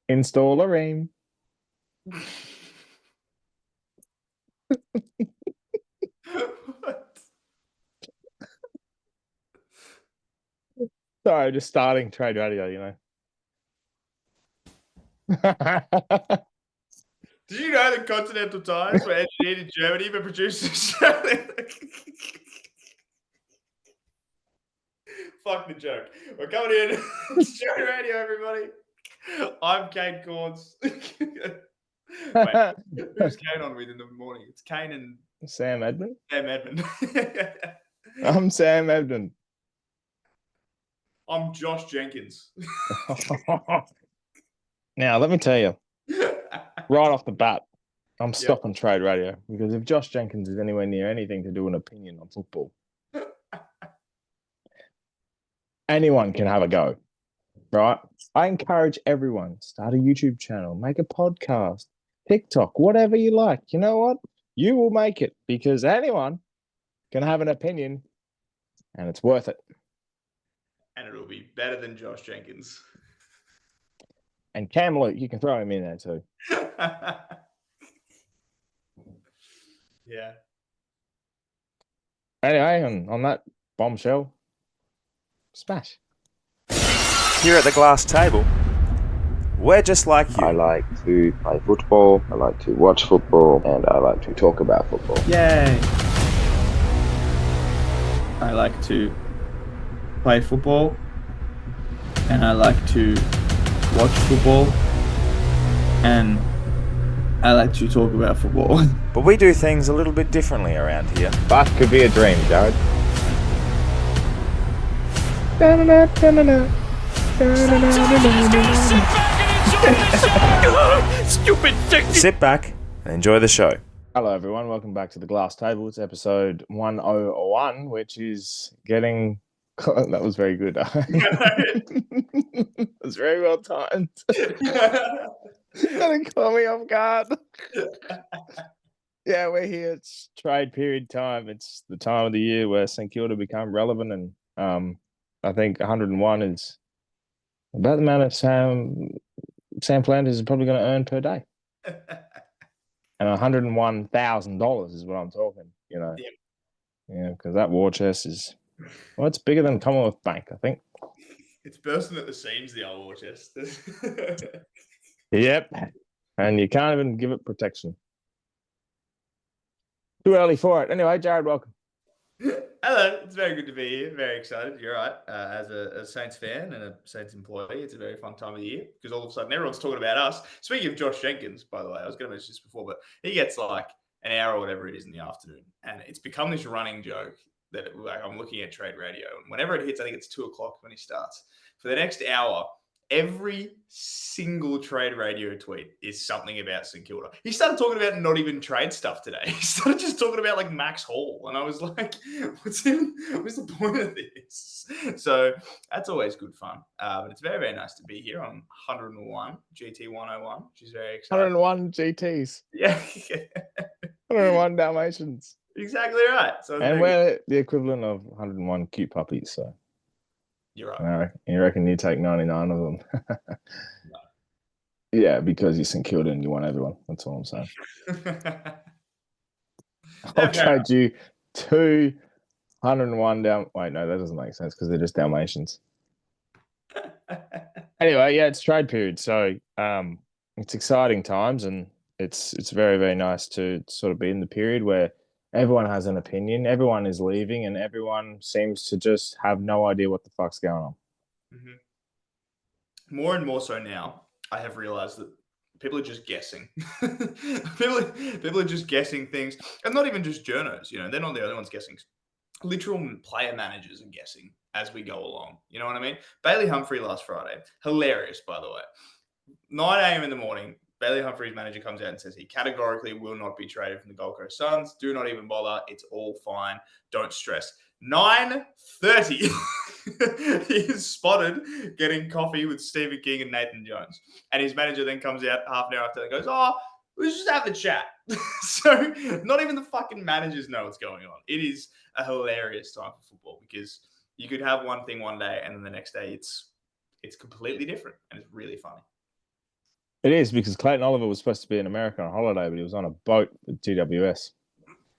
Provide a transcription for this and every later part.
Install a ream. What? Sorry, just starting trade radio, you know. Did you know that Continental tires were engineered in Germany but produced in Australia? Fuck the joke. We're coming in. It's Trade Radio, everybody. I'm Kane Corns. Wait, who's Kane on with in the morning? It's Kane and Sam Edmund. Sam Edmund. I'm Sam Edmund. I'm Josh Jenkins. Now, let me tell you, right off the bat, I'm Yep. stopping trade radio because if Josh Jenkins is anywhere near anything to do an opinion on football, anyone can have a go, right? I encourage everyone, start a YouTube channel, make a podcast, TikTok, whatever you like. You know what? You will make it because anyone can have an opinion and it's worth it. And it'll be better than Josh Jenkins. And Cam Luke, you can throw him in there too. Yeah. Anyway, on that bombshell, smash. Here at the glass table, we're just like you. I like to play football, I like to watch football, and I like to talk about football. Yay! I like to play football, and I like to watch football, and I like to talk about football. But we do things a little bit differently around here. That could be a dream, Jared. Stupid dick! Sit back and enjoy the show. Hello, everyone. Welcome back to the Glass Table. It's episode 101, which is getting... That was very good. It was very well timed. Didn't call me off guard. Yeah, we're here. It's trade period time. It's the time of the year where St Kilda become relevant, and I think 101 is about the amount of Sam Flanders is probably going to earn per day. And $101,000 is what I'm talking, you know. Yep. Yeah, because that war chest is, well, it's bigger than Commonwealth Bank, I think. It's bursting at the seams, the old war chest. Yep. And you can't even give it protection. Too early for it. Anyway, Jared, welcome. Hello, it's very good to be here. Very excited. You're right. As a Saints fan and a Saints employee, it's a very fun time of the year because all of a sudden everyone's talking about us. Speaking of Josh Jenkins, by the way, I was going to mention this before, but he gets like an hour or whatever it is in the afternoon, and it's become this running joke that like I'm looking at trade radio, and whenever it hits, I think it's 2:00 when he starts. For the next hour, every single trade radio tweet is something about St Kilda. He started talking about not even trade stuff today. He started just talking about like Max Hall. And I was like, what's the point of this? So that's always good fun. But it's very, very nice to be here on 101 GT 101, which is very exciting. 101 GTs. Yeah. 101 Dalmatians. Exactly right. So and we're the equivalent of 101 cute puppies, so. You're right. You reckon you take 99 of them? No. Yeah, because you're St Kilda and you want everyone. That's all I'm saying. I'll trade you 201 down. Wait, no, that doesn't make sense because they're just Dalmatians. Anyway, yeah, it's trade period, so it's exciting times, and it's very, very nice to sort of be in the period where everyone has an opinion, everyone is leaving, and everyone seems to just have no idea what the fuck's going on. Mm-hmm. More and more so now, I have realized that people are just guessing. people are just guessing things, and not even just journos. You know, they're not the only ones guessing. Literal player managers are guessing as we go along. You know what I mean? Bailey Humphrey last Friday, hilarious, by the way. 9 a.m. in the morning, Bailey Humphrey's manager comes out and says he categorically will not be traded from the Gold Coast Suns. Do not even bother. It's all fine. Don't stress. 9:30, he is spotted getting coffee with Stephen King and Nathan Jones. And his manager then comes out half an hour after and goes, oh, let's just have the chat. So not even the fucking managers know what's going on. It is a hilarious time for football because you could have one thing one day and then the next day it's completely different and it's really funny. It is because Clayton Oliver was supposed to be in America on holiday, but he was on a boat with GWS.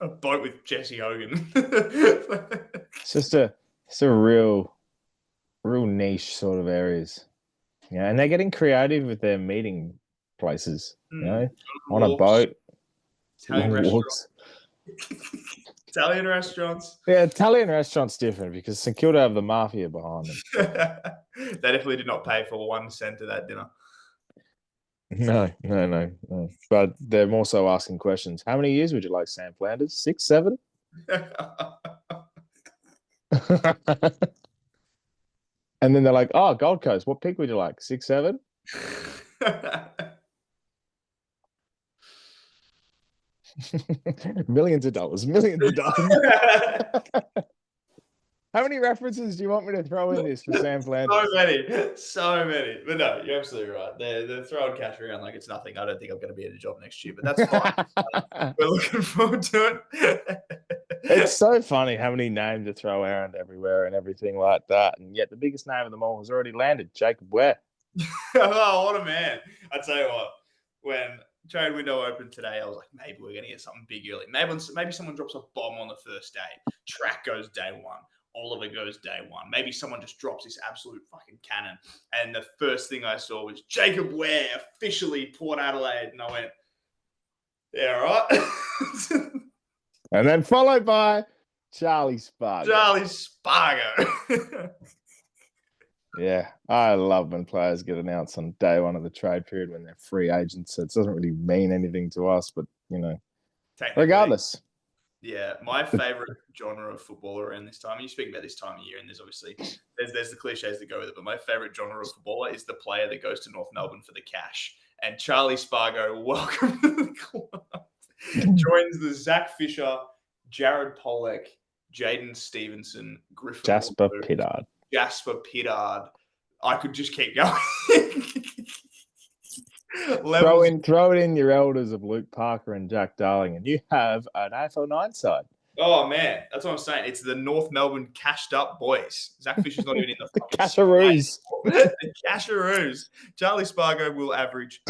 A boat with Jesse Hogan. It's a real niche sort of areas. Yeah, and they're getting creative with their meeting places. You know, on a boat, Italian walks. Italian restaurants. Yeah, Italian restaurants different because St Kilda have the mafia behind them. They definitely did not pay for 1 cent of that dinner. No. But they're more so asking questions. How many years would you like, Sam Flanders? 6, 7? And then they're like, "Oh, Gold Coast. What pick would you like? 6, 7?" Millions of dollars. How many references do you want me to throw in this for Sam Flanders? So many. But no, you're absolutely right. They're throwing cash around like it's nothing. I don't think I'm going to be at a job next year, but that's fine. We're looking forward to it. It's so funny how many names to throw around everywhere and everything like that. And yet the biggest name of them all has already landed, Jacob Ware. Oh, what a man. I tell you what, when trade window opened today, I was like, maybe we're going to get something big early. Maybe someone drops a bomb on the first day. Track goes day one. Oliver goes day one. Maybe someone just drops this absolute fucking cannon. And the first thing I saw was Jacob Ware officially Port Adelaide. And I went, yeah, all right. And then followed by Charlie Spargo. Yeah, I love when players get announced on day one of the trade period when they're free agents. So it doesn't really mean anything to us, but, you know, regardless. Yeah, my favorite genre of football around this time. You speak about this time of year, and there's obviously there's the cliches that go with it. But my favorite genre of footballer is the player that goes to North Melbourne for the cash. And Charlie Spargo, welcome to the club. Joins the Zach Fisher, Jared Pollock, Jaden Stevenson, Griffin Jasper Walker, Pittard. I could just keep going. Throw it in your elders of Luke Parker and Jack Darling, and you have an AFL 9 side. Oh, man. That's what I'm saying. It's the North Melbourne cashed up boys. Zach Fisher's not even in the Casheroos. The Casheroos. Charlie Spargo will average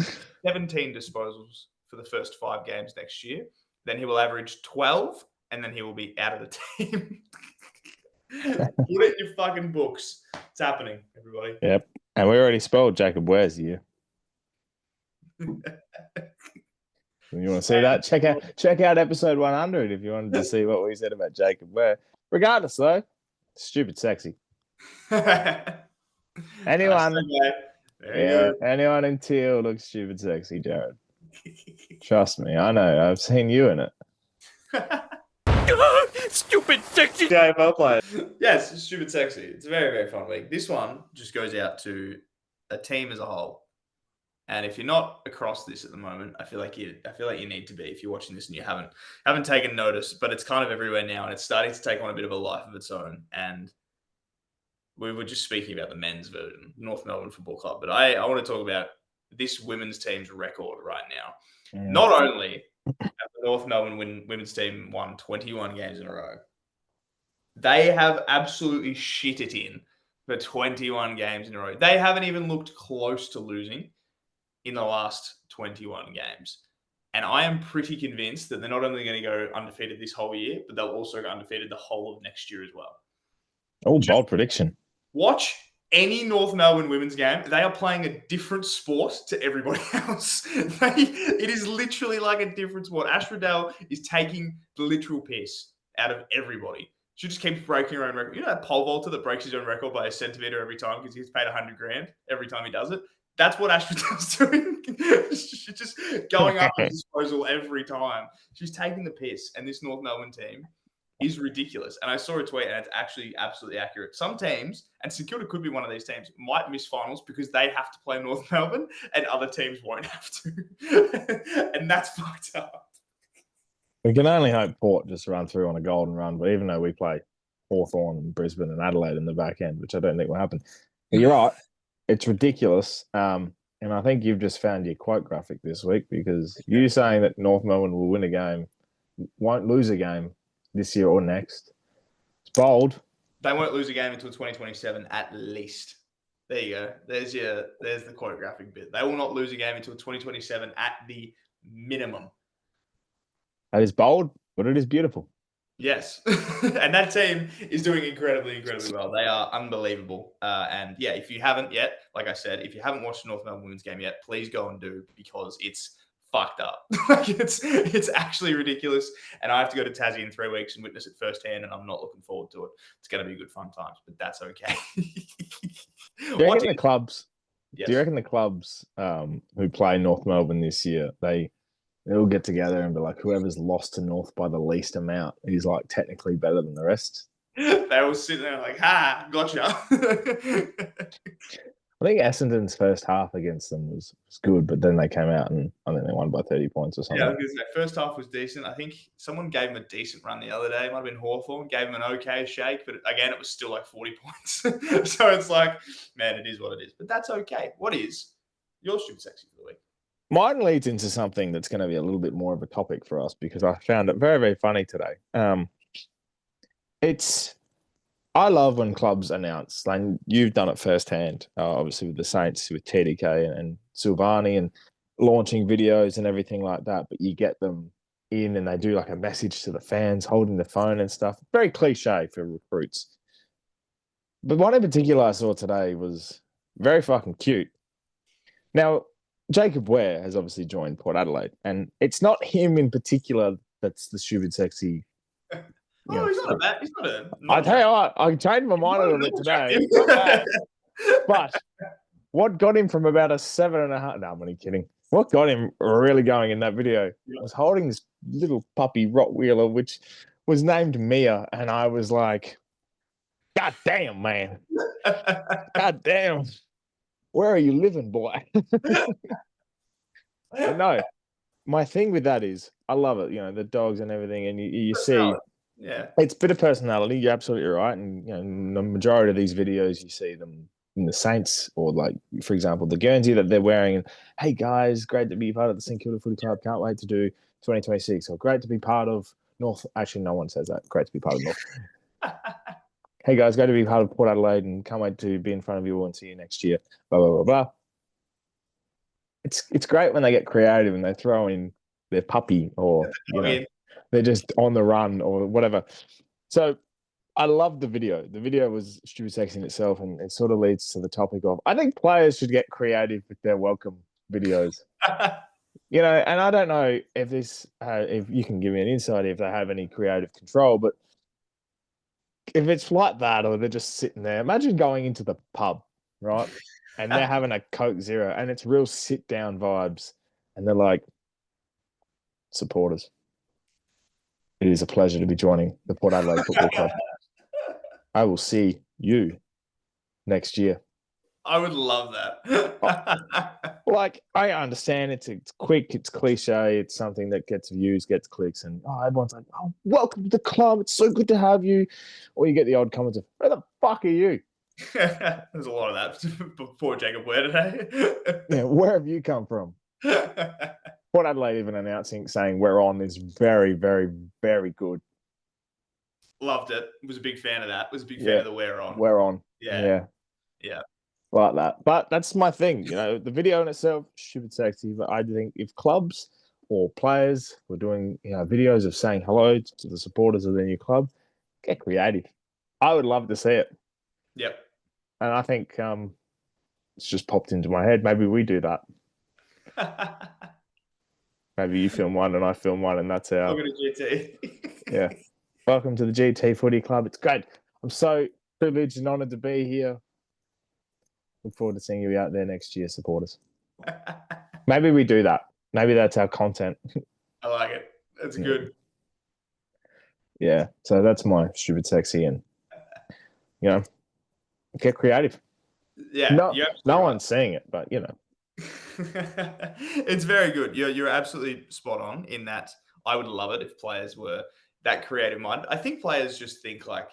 17 disposals for the first 5 games next year. Then he will average 12, and then he will be out of the team. Put it in your fucking books. It's happening, everybody. Yep. And we already spoiled Jacob Ware's year. You want to see that? Check out episode 100 if you wanted to see what we said about Jacob Ware. Regardless, though, stupid sexy. Anyone in teal looks stupid sexy, Jared. Trust me, I know. I've seen you in it. Stupid sexy AFL player. Yes, stupid sexy. It's a very, very fun week. This one just goes out to a team as a whole. And if you're not across this at the moment, I feel like you need to be if you're watching this and you haven't taken notice. But it's kind of everywhere now, and it's starting to take on a bit of a life of its own. And we were just speaking about the men's version, North Melbourne Football Club. But I want to talk about this women's team's record right now. Yeah. Not only have the North Melbourne women's team won 21 games in a row, they have absolutely shit it in for 21 games in a row. They haven't even looked close to losing in the last 21 games. And I am pretty convinced that they're not only going to go undefeated this whole year, but they'll also go undefeated the whole of next year as well. Oh, bold prediction. Watch any North Melbourne women's game. They are playing a different sport to everybody else. It is literally like a different sport. Ash Riddell is taking the literal piss out of everybody. She just keeps breaking her own record. You know that pole vaulter that breaks his own record by a centimeter every time because he's paid $100,000 every time he does it? That's what Ash Riddell's doing. She's just going up at disposal every time. She's taking the piss, and this North Melbourne team is ridiculous. And I saw a tweet, and it's actually absolutely accurate. Some teams, and St Kilda could be one of these teams, might miss finals because they have to play North Melbourne, and other teams won't have to. And that's fucked up. We can only hope Port just run through on a golden run, but even though we play Hawthorn, Brisbane, and Adelaide in the back end, which I don't think will happen. But you're right. It's ridiculous. And I think you've just found your quote graphic this week because you saying that North Melbourne will win a game, won't lose a game this year or next. It's bold. They won't lose a game until 2027 at least. There you go. There's the choreographic bit. They will not lose a game until 2027 at the minimum. That is bold, but it is beautiful. Yes. And that team is doing incredibly well. They are unbelievable. And yeah, if you haven't yet, like I said, if you haven't watched the North Melbourne women's game yet, please go and do, because it's fucked up. Like it's actually ridiculous. And I have to go to Tassie in 3 weeks and witness it firsthand, and I'm not looking forward to it. It's going to be good fun times, but that's okay. Do you reckon the clubs? Yes. Do you reckon the clubs who play North Melbourne this year, they'll get together and be like, whoever's lost to North by the least amount is like technically better than the rest? They all sit there like, ha, gotcha. I think Essendon's first half against them was good, but then they came out and I think they won by 30 points or something. Yeah, because their first half was decent. I think someone gave them a decent run the other day. It might have been Hawthorn, gave them an okay shake, but again, it was still like 40 points. So it's like, man, it is what it is. But that's okay. What is your stupid sexy for the week? Mine leads into something that's going to be a little bit more of a topic for us, because I found it very, very funny today. I love when clubs announce, like you've done it firsthand, obviously with the Saints, with TDK and Silvani, and launching videos and everything like that. But you get them in and they do like a message to the fans holding the phone and stuff. Very cliche for recruits. But one in particular I saw today was very fucking cute. Now, Jacob Ware has obviously joined Port Adelaide, and it's not him in particular that's the stupid sexy. Oh, he's not a bad. He's not a. I tell you what, I changed my mind a little bit today. But what got him from about a 7.5? No, I'm only kidding. What got him really going in that video was holding this little puppy Rottweiler, which was named Mia, and I was like, God damn, man. God damn. Where are you living, boy? No, my thing with that is I love it. You know, the dogs and everything, and you see, it's a bit of personality. You're absolutely right. And you know, the majority of these videos, you see them in the Saints, or like, for example, the Guernsey that they're wearing. And hey guys, great to be part of the St Kilda Footy Club. Can't wait to do 2026. Or great to be part of North. Actually, no one says that. Great to be part of North. Hey guys, great to be part of Port Adelaide, and can't wait to be in front of you all and see you next year. Blah blah blah blah. It's great when they get creative and they throw in their puppy, or you know, they're just on the run or whatever. So I love the video. The video was stupid sexy in itself, and it sort of leads to the topic of, I think players should get creative with their welcome videos. You know, and I don't know if this, if you can give me an insight if they have any creative control, but if it's like that, or they're just sitting there, imagine going into the pub, right? And they're having a Coke Zero, and it's real sit down vibes. And they're like, supporters, it is a pleasure to be joining the Port Adelaide Football Club. I will see you next year. I would love that. Like, I understand it's quick, it's cliche, it's something that gets views, gets clicks, and everyone's like, oh, welcome to the club, it's so good to have you. Or you get the odd comments of, where the fuck are you? There's a lot of that before Jacob Ware today. Yeah, where have you come from? Port Adelaide even saying we're on is very, very, very good. Loved it. Was a big fan of that. Was a big fan of the we're on. We're on. Yeah. Like that. But that's my thing. You know, the video in itself, stupid sexy. But I think if clubs or players were doing, you know, videos of saying hello to the supporters of their new club, get creative. I would love to see it. Yep. And I think it's just popped into my head. Maybe we do that. Maybe you film one and I film one, and that's our. Welcome to GT. Yeah. Welcome to the GT Footy Club. It's great. I'm so privileged and honoured to be here. Look forward to seeing you out there next year, supporters. Maybe we do that. Maybe that's our content. I like it. That's good. Yeah. So that's my stupid sexy, and you know, get creative. Yeah. No one's seeing it, but you know. It's very good. You're absolutely spot on in that. I would love it if players were that creative mind. I think players just think like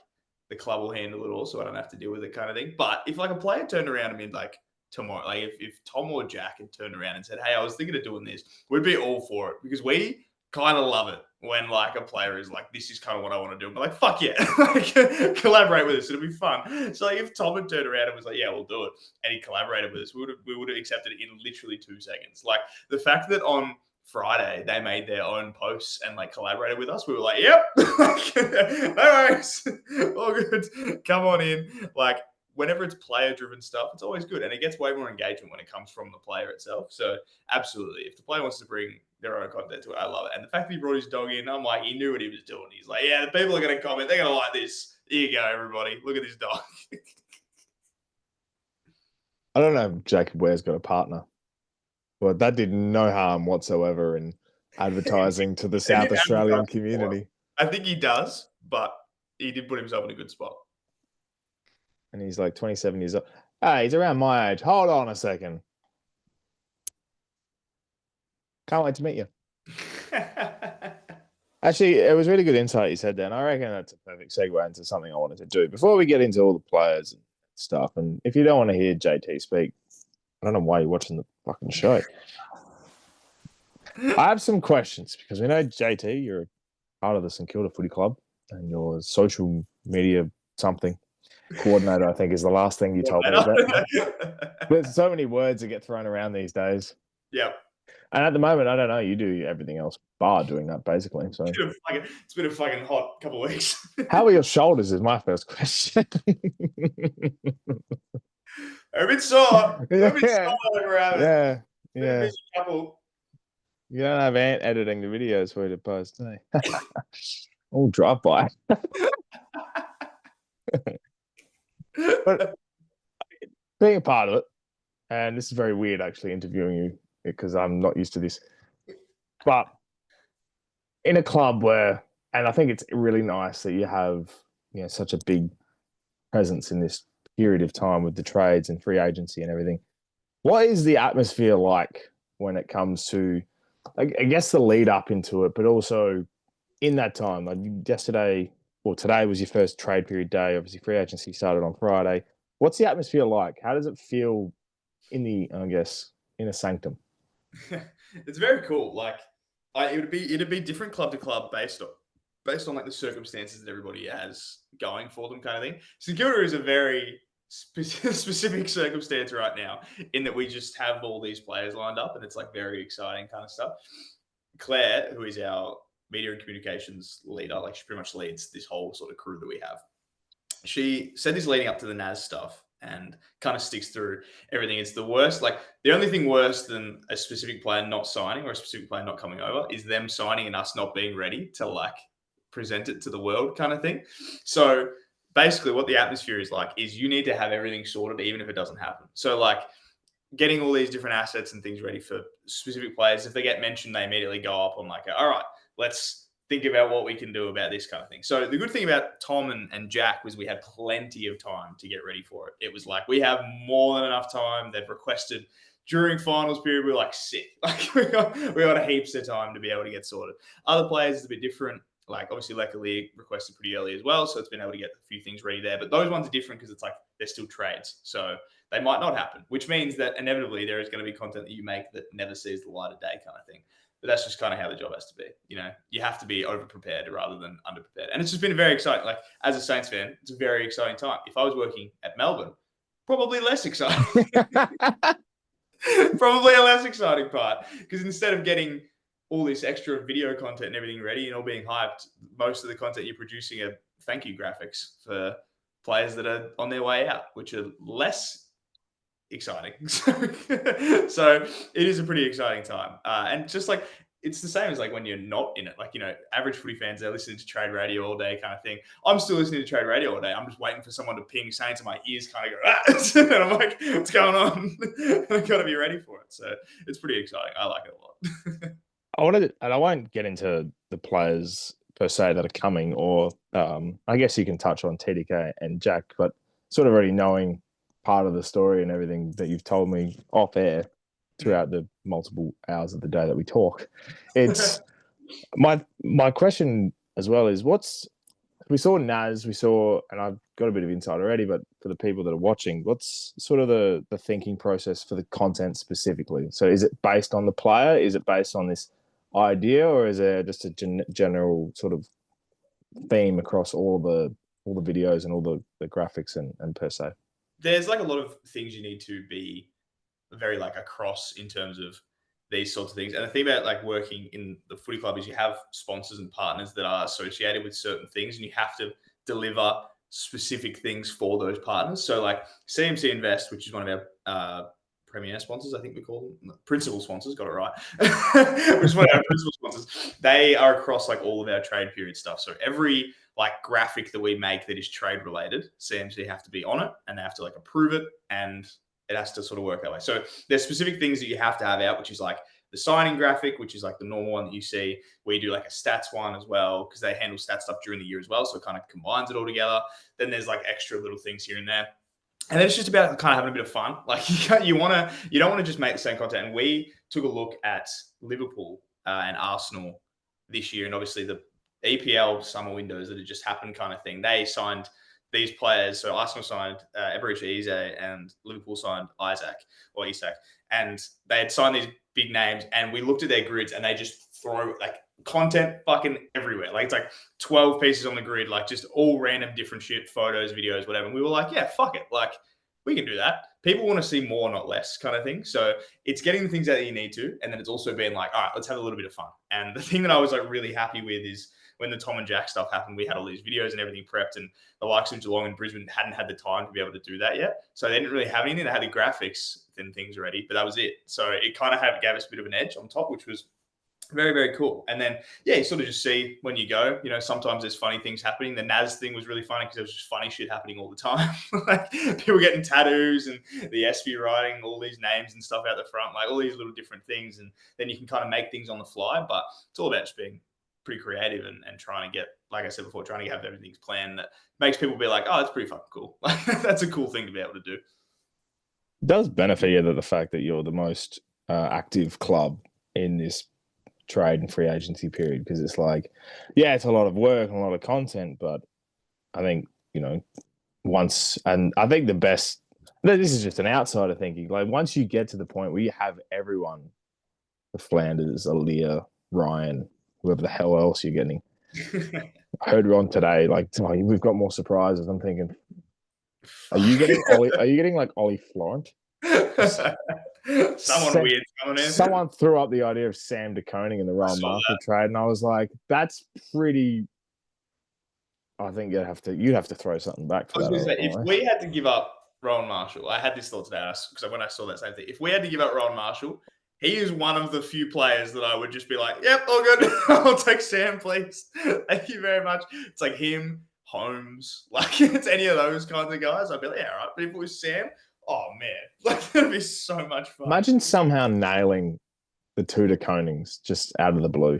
the club will handle it all, so I don't have to deal with it, kind of thing. But if like a player turned around and been like tomorrow, like if Tom or Jack had turned around and said, "Hey, I was thinking of doing this," we'd be all for it, because we kind of love it when like a player is like, this is kind of what I want to do. I'm like, fuck yeah, like, collaborate with us. It'll be fun. So like, if Tom had turned around and was like, yeah, we'll do it, and he collaborated with us, we would have accepted it in literally 2 seconds. Like the fact that on Friday they made their own posts and like collaborated with us, we were like, yep, no worries, all good, come on in. Like whenever it's player driven stuff, it's always good, and it gets way more engagement when it comes from the player itself. So absolutely, if the player wants to bring their own content to it, I love it. And the fact that he brought his dog in, I'm like, he knew what he was doing. He's like, yeah, the people are going to comment, they're going to like this. Here you go, everybody, look at this dog. I don't know if Jacob Ware's got a partner, but that did no harm whatsoever in advertising to the South Australian community. I think he does, but he did put himself in a good spot. And he's like 27 years old. Hey, he's around my age. Hold on a second. Can't wait to meet you. Actually, it was really good insight you said there, and I reckon that's a perfect segue into something I wanted to do. Before we get into all the players and stuff, and if you don't want to hear JT speak, I don't know why you're watching the fucking show. I have some questions because we know, JT, you're part of the St Kilda Footy Club and your social media something coordinator, I think, is the last thing you told me about. There's so many words that get thrown around these days. Yep. And at the moment, I don't know, you do everything else bar doing that, basically. So it's been a fucking hot couple of weeks. How are your shoulders is my first question. A bit sore. Yeah. A bit sore around it. Yeah. Busy couple. You don't have Ant editing the videos for you to post, do you? Oh, drive-by. But being a part of it, and this is very weird actually interviewing you because I'm not used to this, but in a club where, and I think it's really nice that you have, such a big presence in this period of time with the trades and free agency and everything. What is the atmosphere like when it comes to, I guess, the lead up into it, but also in that time? Like yesterday, or today was your first trade period day. Obviously, free agency started on Friday. What's the atmosphere like? How does it feel in a sanctum? It's very cool. Like, it'd be different club to club based on like the circumstances that everybody has going for them, kind of thing. St Kilda is a very specific circumstance right now in that we just have all these players lined up, and it's like very exciting kind of stuff. Claire, who is our media and communications leader, like she pretty much leads this whole sort of crew that we have. She said this leading up to the NAS stuff and kind of sticks through everything. It's the worst. Like the only thing worse than a specific player not signing or a specific player not coming over is them signing and us not being ready to like present it to the world kind of thing. So basically what the atmosphere is like is you need to have everything sorted even if it doesn't happen. So like getting all these different assets and things ready for specific players. If they get mentioned, they immediately go up on like, all right, let's think about what we can do about this kind of thing. So the good thing about Tom and Jack was we had plenty of time to get ready for it. It was like, we have more than enough time. They've requested during finals period, we're like sick. Like we got heaps of time to be able to get sorted. Other players is a bit different. Like obviously Leclerc requested pretty early as well. So it's been able to get a few things ready there, but those ones are different because it's like, they're still trades. So they might not happen, which means that inevitably there is going to be content that you make that never sees the light of day kind of thing. But that's just kind of how the job has to be. You have to be over-prepared rather than under-prepared. And it's just been very exciting. Like, as a Saints fan, it's a very exciting time. If I was working at Melbourne, probably less exciting. Probably a less exciting part. Because instead of getting all this extra video content and everything ready and all being hyped, most of the content you're producing are thank you graphics for players that are on their way out, which are less exciting. So it is a pretty exciting time. And just like, it's the same as like when you're not in it. Like, average footy fans, they're listening to trade radio all day kind of thing. I'm still listening to trade radio all day. I'm just waiting for someone to ping saying to my ears kind of go, ah! And I'm like, what's going on? I've got to be ready for it. So it's pretty exciting. I like it a lot. I won't get into the players per se that are coming, or I guess you can touch on TDK and Jack, but sort of already knowing part of the story and everything that you've told me off air throughout the multiple hours of the day that we talk. It's my question as well is we saw Naz, and I've got a bit of insight already, but for the people that are watching, what's sort of the thinking process for the content specifically? So is it based on the player? Is it based on this idea, or is there just a general sort of theme across all the videos and all the graphics and per se? There's like a lot of things you need to be very like across in terms of these sorts of things. And the thing about like working in the footy club is you have sponsors and partners that are associated with certain things, and you have to deliver specific things for those partners. So like CMC Invest, which is one of our premier sponsors, I think we call them principal sponsors, got it right. Which is one of our principal sponsors. They are across like all of our trade period stuff. So every like graphic that we make that is trade related, CMC have to be on it, and they have to like approve it, and it has to sort of work that way. So there's specific things that you have to have out, which is like the signing graphic, which is like the normal one that you see. We do like a stats one as well, because they handle stats stuff during the year as well. So it kind of combines it all together. Then there's like extra little things here and there. And then it's just about kind of having a bit of fun. Like you don't want to just make the same content. And we took a look at Liverpool and Arsenal this year, and obviously the EPL summer windows that had just happened kind of thing. They signed these players. So Arsenal signed Eberechi Eze and Liverpool signed Isak. And they had signed these big names, and we looked at their grids, and they just throw like content fucking everywhere. Like it's like 12 pieces on the grid, like just all random different shit, photos, videos, whatever. And we were like, yeah, fuck it. Like we can do that. People want to see more, not less kind of thing. So it's getting the things out that you need to. And then it's also being like, all right, let's have a little bit of fun. And the thing that I was like really happy with is when the Tom and Jack stuff happened, we had all these videos and everything prepped, and the likes of Geelong and Brisbane hadn't had the time to be able to do that yet. So they didn't really have anything. They had the graphics and things ready, but that was it. So it kind of gave us a bit of an edge on top, which was very, very cool. And then, yeah, you sort of just see when you go, sometimes there's funny things happening. The Naz thing was really funny because there was just funny shit happening all the time. Like people getting tattoos and the SB writing all these names and stuff out the front, like all these little different things. And then you can kind of make things on the fly, but it's all about just being pretty creative and trying to get, like I said before, trying to have everything's planned that makes people be like, oh, that's pretty fucking cool. Like that's a cool thing to be able to do. It does benefit you that the fact that you're the most active club in this trade and free agency period, because it's like, yeah, it's a lot of work and a lot of content, but I think, and I think the best, this is just an outsider thinking, like once you get to the point where you have everyone, the Flanders, Aaliyah, Ryan, whoever the hell else you're getting. I heard Ron today, like, oh, we've got more surprises. I'm thinking, are you getting Ollie? Are you getting like Ollie Florent? Weird coming in. Someone threw up the idea of Sam de Koning in the Rowan Marshall trade, and I was like, that's pretty. I think you'd have to throw something back for that. Say, if we had to give up Rowan Marshall, I had this thought today because when I saw that same thing, if we had to give up Rowan Marshall, he is one of the few players that I would just be like, yep, all good. I'll take Sam, please. Thank you very much. It's like him, Holmes, like it's any of those kinds of guys. I'd be like, yeah, all right. But if it was Sam, oh man, like that'd be so much fun. Imagine somehow nailing the two de Konings just out of the blue.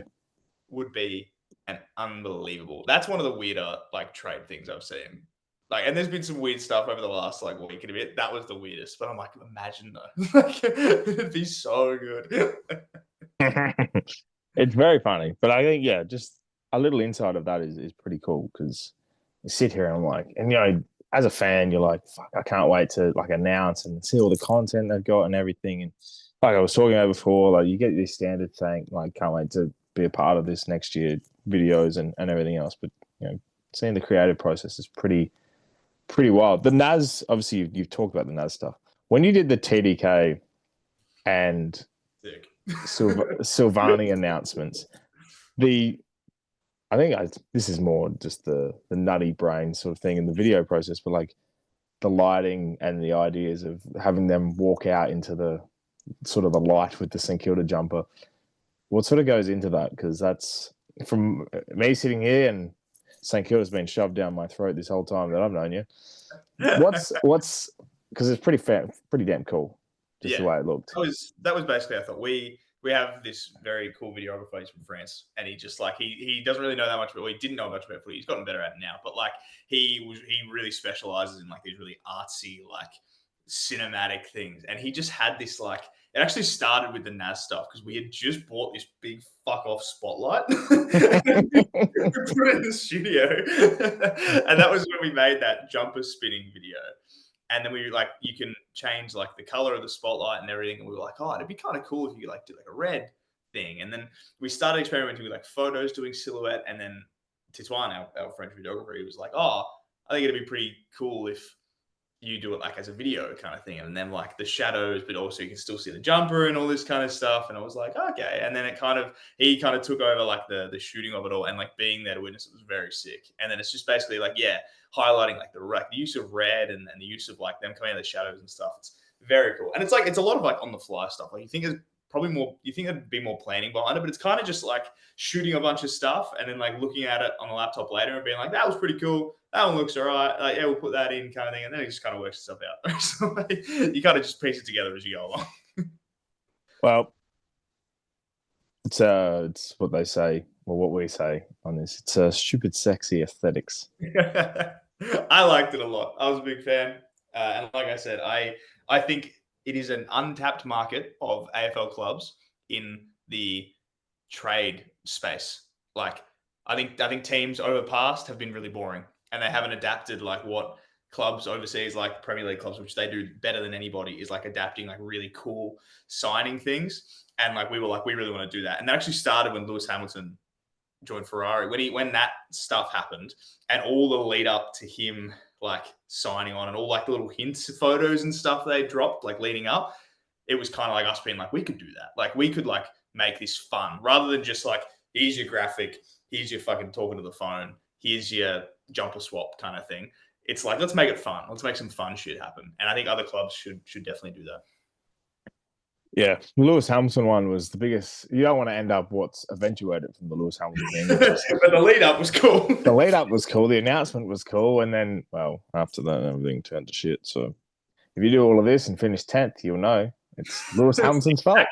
Would be an unbelievable. That's one of the weirder like trade things I've seen. Like, and there's been some weird stuff over the last like week and a bit. That was the weirdest. But I'm like, imagine though. Like, it'd be so good. It's very funny. But I think, yeah, just a little insight of that is pretty cool, because I sit here and I'm like, and as a fan, you're like, fuck, I can't wait to like announce and see all the content they've got and everything. And like I was talking about before, like you get this standard thing, like can't wait to be a part of this next year, videos and everything else. But seeing the creative process is pretty wild. The Naz, obviously, you've talked about the Naz stuff. When you did the TDK and Silvani announcements, this is more just the nutty brain sort of thing in the video process, but like the lighting and the ideas of having them walk out into the sort of the light with the St Kilda jumper. What sort of goes into that? Because that's from me sitting here, and St Kilda's been shoved down my throat this whole time that I've known you. What's because it's pretty damn cool, just the way it looked. That was basically, I thought we have this very cool videographer. He's from France, and he just like he doesn't really know that much, but he didn't know much about footy. He's gotten better at it now, but like he really specializes in like these really artsy like cinematic things, and he just had this like. It actually started with the NAS stuff because we had just bought this big fuck off spotlight and put it in the studio. And that was when we made that jumper spinning video. And then we were like, you can change like the color of the spotlight and everything. And we were like, oh, it'd be kind of cool if you like do like a red thing. And then we started experimenting with like photos, doing silhouette, and then Titouan, our French videographer, he was like, "Oh, I think it'd be pretty cool if you do it like as a video kind of thing, and then like the shadows, but also you can still see the jumper and all this kind of stuff." And I was like, okay. And then he kind of took over like the shooting of it all, and like being there to witness it was very sick. And then it's just basically like, yeah, highlighting like the use of red and the use of like them coming out of the shadows and stuff. It's very cool. And it's like, it's a lot of like on the fly stuff. Like you think there'd be more planning behind it, but it's kind of just like shooting a bunch of stuff and then like looking at it on the laptop later and being like, that was pretty cool. That one looks all right. Like, yeah, we'll put that in kind of thing. And then it just kind of works itself out. So like, you kind of just piece it together as you go along. Well, it's what they say, or what we say on this. It's stupid, sexy aesthetics. I liked it a lot. I was a big fan. And like I said, I think it is an untapped market of AFL clubs in the trade space. Like I think teams over past have been really boring, and they haven't adapted like what clubs overseas, like Premier League clubs, which they do better than anybody, is like adapting like really cool signing things. And like we were like, we really want to do that. And that actually started when Lewis Hamilton joined Ferrari, when that stuff happened, and all the lead up to him like signing on, and all like the little hints, photos and stuff they dropped like leading up. It was kind of like us being like, we could do that. Like we could like make this fun rather than just like, here's your graphic, here's your fucking talking to the phone, here's your jumper swap kind of thing. It's like, let's make it fun. Let's make some fun shit happen. And I think other clubs should definitely do that. Yeah, the Lewis Hamilton one was the biggest. You don't want to end up what's eventuated from the Lewis Hamilton thing. But the lead up was cool. The lead up was cool. The announcement was cool. And then, well, after that, everything turned to shit. So if you do all of this and finish 10th, you'll know it's Lewis Hamilton's fault.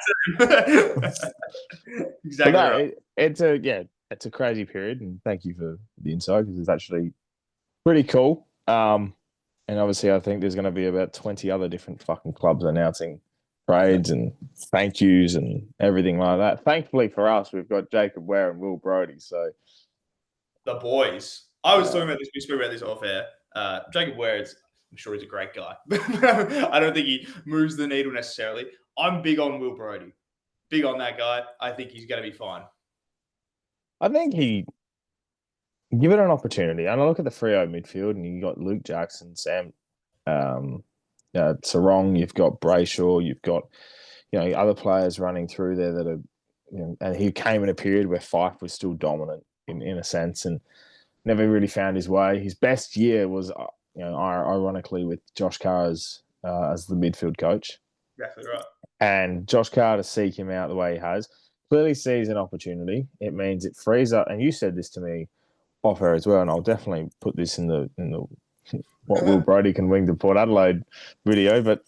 Exactly no, right. It's a crazy period. And thank you for the insight, because it's actually pretty cool. And obviously, I think there's going to be about 20 other different fucking clubs announcing trades and thank yous and everything like that. Thankfully for us, we've got Jacob Ware and Will Brodie. So the boys. I was talking about this. We spoke about this off air. Jacob Ware I'm sure he's a great guy. I don't think he moves the needle necessarily. I'm big on Will Brodie. Big on that guy. I think he's going to be fine. I think he give it an opportunity. And I look at the Freo midfield, and you got Luke Jackson, Sam Sarong, you've got Brayshaw, you've got other players running through there that are, and he came in a period where Fife was still dominant in a sense and never really found his way. His best year was, ironically, with Josh Carr as the midfield coach. Exactly right. And Josh Carr, to seek him out the way he has, clearly sees an opportunity. It means it frees up, and you said this to me off air as well, and I'll definitely put this in the what Will Brodie can wing to Port Adelaide video. But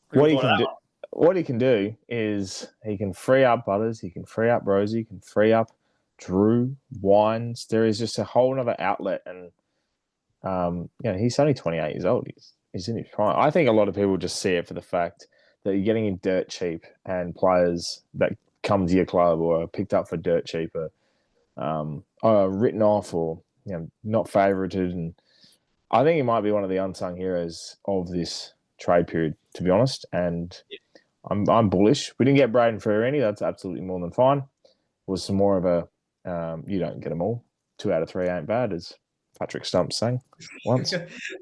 what he can do is he can free up Butters, he can free up Rosie, he can free up Drew, Wines. There is just a whole other outlet, and he's only 28 years old. He's in his prime. I think a lot of people just see it for the fact that you're getting him dirt cheap, and players that come to your club or are picked up for dirt cheap are written off or not favorited. And I think he might be one of the unsung heroes of this trade period, to be honest. And I'm bullish. We didn't get Braden Ferrini. That's absolutely more than fine. It was some more of a you don't get them all. 2 out of 3 ain't bad, as Patrick Stump sang once.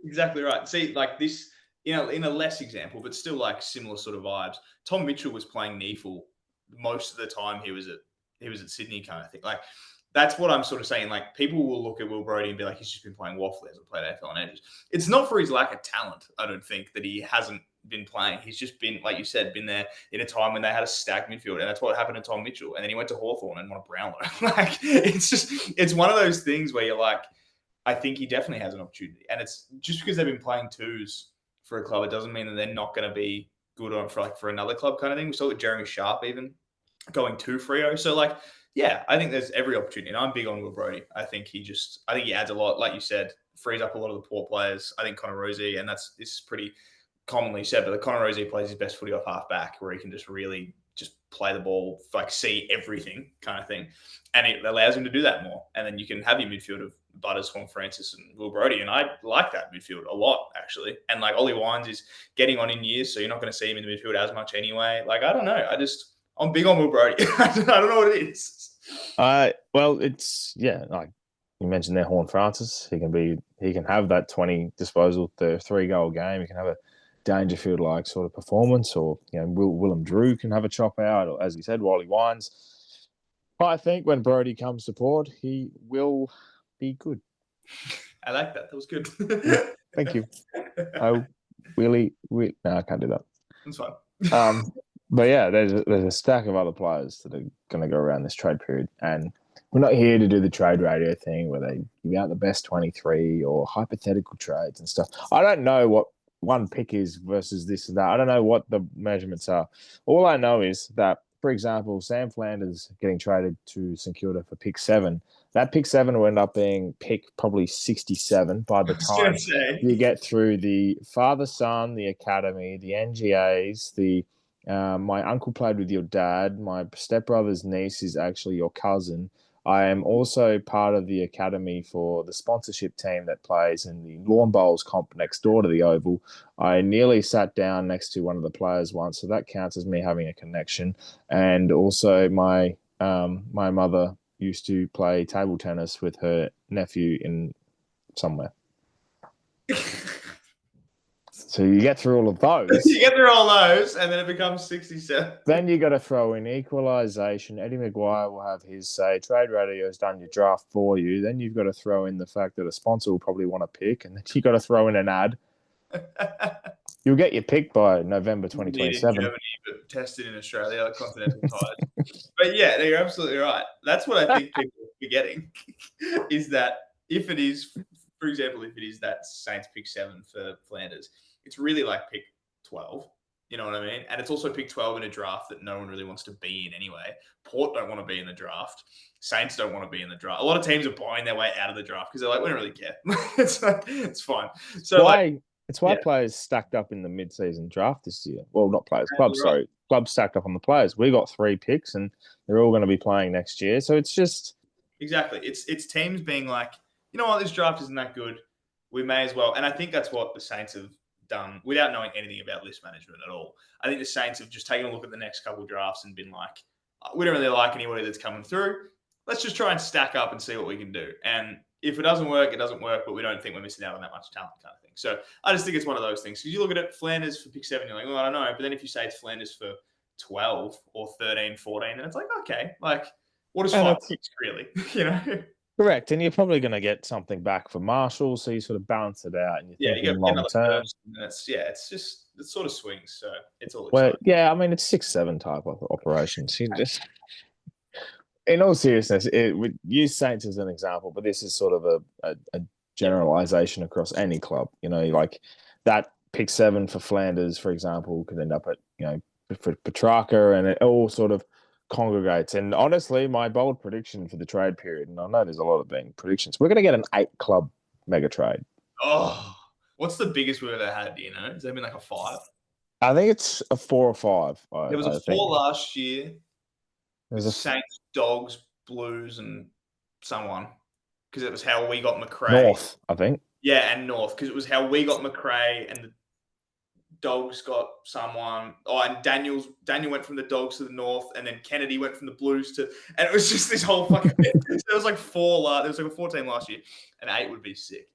Exactly right. See, like this, in a less example, but still like similar sort of vibes. Tom Mitchell was playing Neefle most of the time he was at Sydney kind of thing. Like that's what I'm sort of saying. Like people will look at Will Brodie and be like, he's just been playing waffle, he hasn't played AFL on edges. It's not for his lack of talent, I don't think, that he hasn't been playing. He's just been, like you said, been there in a time when they had a stacked midfield, and that's what happened to Tom Mitchell. And then he went to Hawthorn and won a Brownlow. Like it's one of those things where you're like, I think he definitely has an opportunity. And it's just because they've been playing twos for a club, it doesn't mean that they're not going to be good on for another club kind of thing. We saw with Jeremy Sharp even going to Freo. So like, yeah, I think there's every opportunity. And I'm big on Will Brodie. I think he adds a lot, like you said, frees up a lot of the Port players. I think Connor Rosie, and this is pretty commonly said, but the Connor Rosie plays his best footy off half back, where he can just really just play the ball, like see everything kind of thing. And it allows him to do that more. And then you can have your midfield of Butters, Juan Francis, and Will Brodie. And I like that midfield a lot, actually. And like Ollie Wines is getting on in years, so you're not going to see him in the midfield as much anyway. Like, I don't know. I'm big on Will Brody. I don't know what it is. Well, it's like you mentioned there, Horn Francis. He can have that 20 disposal, the 3-goal game. He can have a Dangerfield like sort of performance, or Willem Drew can have a chop out, or as you said, Wally Wines. I think when Brody comes to port, he will be good. I like that. That was good. Thank you. No, I can't do that. That's fine. But yeah, there's a stack of other players that are going to go around this trade period, and we're not here to do the trade radio thing where they give out the best 23 or hypothetical trades and stuff. I don't know what one pick is versus this and that. I don't know what the measurements are. All I know is that, for example, Sam Flanders getting traded to St Kilda for pick 7. That pick 7 will end up being pick probably 67 by the time you get through the father-son, the academy, the NGAs, my uncle played with your dad. My stepbrother's niece is actually your cousin. I am also part of the academy for the sponsorship team that plays in the lawn bowls comp next door to the Oval. I nearly sat down next to one of the players once, so that counts as me having a connection. And also my mother used to play table tennis with her nephew in somewhere. So you get through all of those. You get through all those, and then it becomes 67. Then you got to throw in equalisation. Eddie Maguire will have his say. Trade Radio has done your draft for you. Then you've got to throw in the fact that a sponsor will probably want to pick, and then you got to throw in an ad. You'll get your pick by November 2027. In Germany, but tested in Australia, continental ties. But yeah, you're absolutely right. That's what I think people are forgetting is that if it is, for example, if it is that Saints pick 7 for Flanders, it's really like pick 12. You know what I mean? And it's also pick 12 in a draft that no one really wants to be in anyway. Port don't want to be in the draft. Saints don't want to be in the draft. A lot of teams are buying their way out of the draft because they're like, we don't really care. It's fine. So it's why players stacked up in the mid-season draft this year. Well, not players, clubs, sorry. Clubs stacked up on the players. We got 3 picks and they're all going to be playing next year. So it's just... Exactly. It's teams being like, you know what, this draft isn't that good. We may as well. And I think that's what the Saints have done without knowing anything about list management at all. I think the Saints have just taken a look at the next couple of drafts and been like, we don't really like anybody that's coming through. Let's just try and stack up and see what we can do. And if it doesn't work, it doesn't work, but we don't think we're missing out on that much talent kind of thing. So I just think it's one of those things. Because you look at it, Flanders for pick 7, you're like, well, I don't know. But then if you say it's Flanders for 12 or 13, 14, then it's like, okay, like what is 5 picks really? You know? Correct. And you're probably going to get something back for Marshall. So you sort of balance it out and you're thinking long term. It sort of swings. So it's all exciting. Well, yeah, I mean, it's 6-7 type of operations. You just, in all seriousness, we use Saints as an example, but this is sort of a generalization across any club. You know, like that pick 7 for Flanders, for example, could end up at, for Petrarca, and it all sort of congregates. And honestly, my bold prediction for the trade period, and I know there's a lot of being predictions, we're going to get an 8-club mega trade. Oh, what's the biggest we've ever had? Do you know? Has there been like a 5? I think it's a 4 or 5. There was a 4 last year. There's a Saints, Dogs, Blues, and someone, because it was how we got McRae. North, I think. Yeah, and North, because it was how we got McRae, and the Dogs got someone. Oh, and Daniel went from the Dogs to the North, and then Kennedy went from the Blues to, and it was just this whole fucking. There was like 4. There was like a 4 team last year, and 8 would be sick.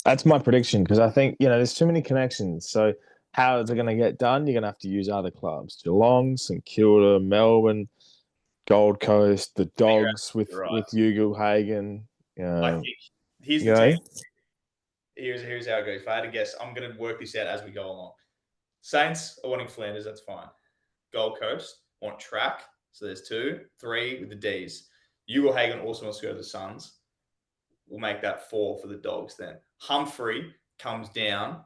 That's my prediction, because I think there's too many connections. So how is it going to get done? You're going to have to use other clubs: Geelong, St Kilda, Melbourne, Gold Coast, the Dogs with Ugle-Hagan. I think here's the team. Here's how it goes. If I had to guess, I'm going to work this out as we go along. Saints are wanting Flanders. That's fine. Gold Coast want Track. So there's 2. 3 with the Ds. Ugle-Hagan also wants to go to the Suns. We'll make that 4 for the Dogs then. Humphrey comes down.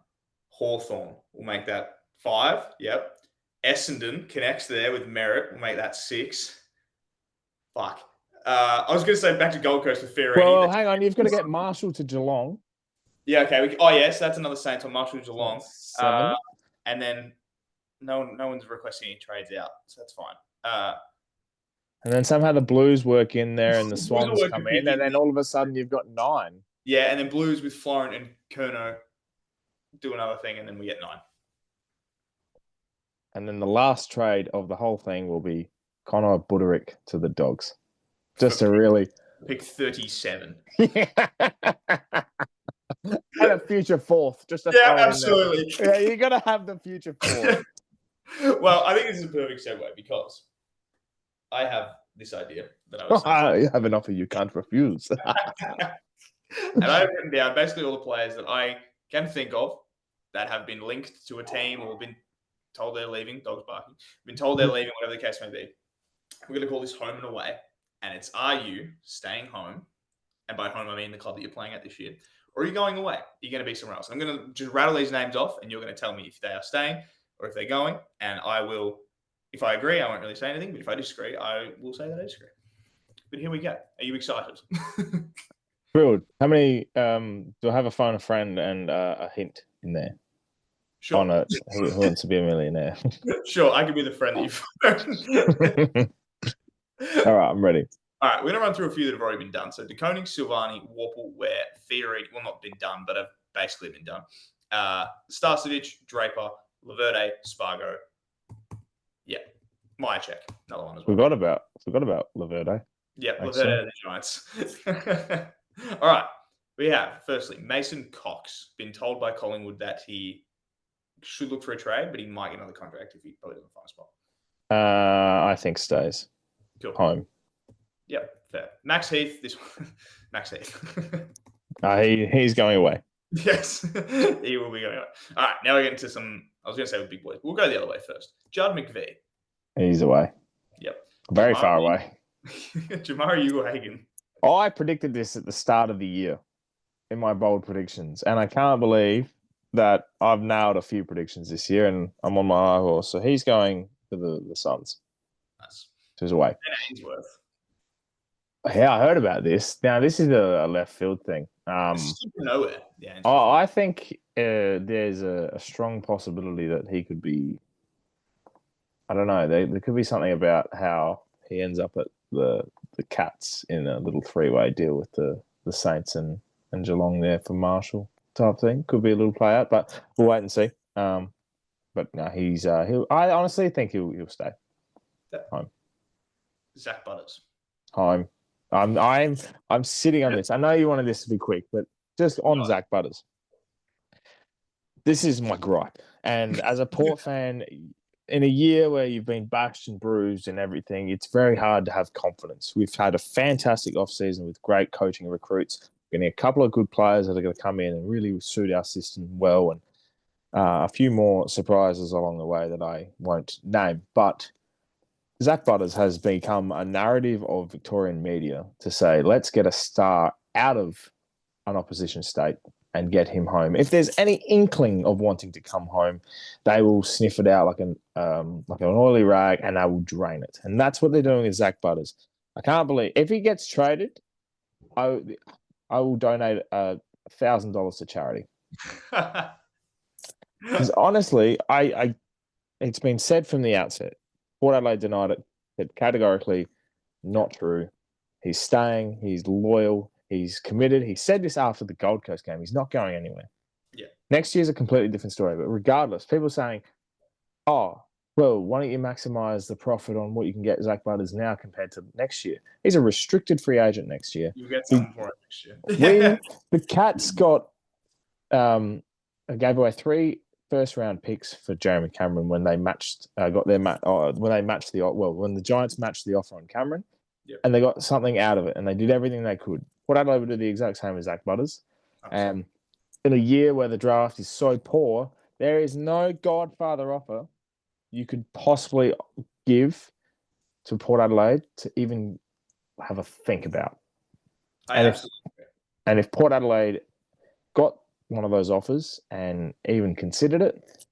Hawthorn. We'll make that 5. Yep. Essendon connects there with Merritt. We'll make that 6. Fuck. I was going to say back to Gold Coast with Ferrari. Well, hang on. You've got to get Marshall to Geelong. Yeah, okay. Yes, that's another Saints on Marshall Geelong. 7. And then no one's requesting any trades out, so that's fine. And then somehow the Blues work in there and the Swans come in, and then all of a sudden you've got 9. Yeah, and then Blues with Florent and Curnow do another thing, and then we get 9. And then the last trade of the whole thing will be Connor Buderick to the Dogs. Just to really pick 37. and a future fourth. Just to Yeah, throw in there. absolutely. Yeah, you got to have the future fourth. Well, I think this is a perfect segue because I have this idea that I was saying. You have an offer you can't refuse. And I've written down basically all the players that I can think of that have been linked to a team or been told they're leaving. Dogs barking. Been told they're leaving, whatever the case may be. We're going to call this home and away. And it's, are you staying home? And by home, I mean the club that you're playing at this year. Or are you going away? You're going to be somewhere else. I'm going to just rattle these names off, and you're going to tell me if they are staying or if they're going. And I will, if I agree, I won't really say anything. But if I disagree, I will say that I disagree. But here we go. Are you excited? Thrilled. How many do I have a phone a friend and a hint in there? Sure. On it. Who wants to be a millionaire? Sure, I can be the friend that you phone. All right, I'm ready. All right, we're going to run through a few that have already been done. So DeKoning, Silvani, Warple, Ware, Theory, well, not been done, but have basically been done. Starcevic, Draper, Laverde, Spargo. Yeah, Myercheck, another one as well. Forgot about Laverde. Yeah, Laverde and the Giants. All right, we have, firstly, Mason Cox. Been told by Collingwood that he should look for a trade, but he might get another contract if he probably doesn't find a spot. I think stays. Cool. Home. Yep, fair. Max Heath, this one. Max Heath. He's going away. Yes, he will be going away. All right, now we're getting to some, I was going to say with big boys. We'll go the other way first. Judd McVee. He's away. Yep. Very far away. Jamari Uhagan. I predicted this at the start of the year in my bold predictions, and I can't believe that I've nailed a few predictions this year, and I'm on my high horse. So he's going to the Suns. Nice. So he's away. And Ainsworth. Yeah, I heard about this. Now, this is a left field thing. Nowhere. Yeah. I think there's a strong possibility that he could be. I don't know. There could be something about how he ends up at the Cats in a little three-way deal with the Saints and Geelong there for Marshall type thing. Could be a little play out, but we'll wait and see. But no, I honestly think he'll stay home. Zach Butters. Home. I'm sitting on this. I know you wanted this to be quick, but just on Zach Butters. This is my gripe. And as a Port fan, in a year where you've been bashed and bruised and everything, it's very hard to have confidence. We've had a fantastic offseason with great coaching and recruits. We're getting a couple of good players that are going to come in and really suit our system well, and a few more surprises along the way that I won't name. But Zach Butters has become a narrative of Victorian media to say, let's get a star out of an opposition state and get him home. If there's any inkling of wanting to come home, they will sniff it out like an oily rag, and they will drain it. And that's what they're doing with Zach Butters. I can't believe if he gets traded, I will donate $1,000 to charity. Because honestly, it's been said from the outset. Port Adelaide denied it. Said categorically, not true. He's staying. He's loyal. He's committed. He said this after the Gold Coast game. He's not going anywhere. Yeah. Next year's a completely different story. But regardless, people are saying, oh, well, why don't you maximize the profit on what you can get Zach Butters now compared to next year? He's a restricted free agent next year. You'll get something for it next year. The Cats gave away 3 first-round picks for Jeremy Cameron when they matched when the Giants matched the offer on Cameron, and they got something out of it, and they did everything they could. Port Adelaide would do the exact same as Zach Butters. In a year where the draft is so poor, there is no Godfather offer you could possibly give to Port Adelaide to even have a think about. And if Port Adelaide got one of those offers and even considered it,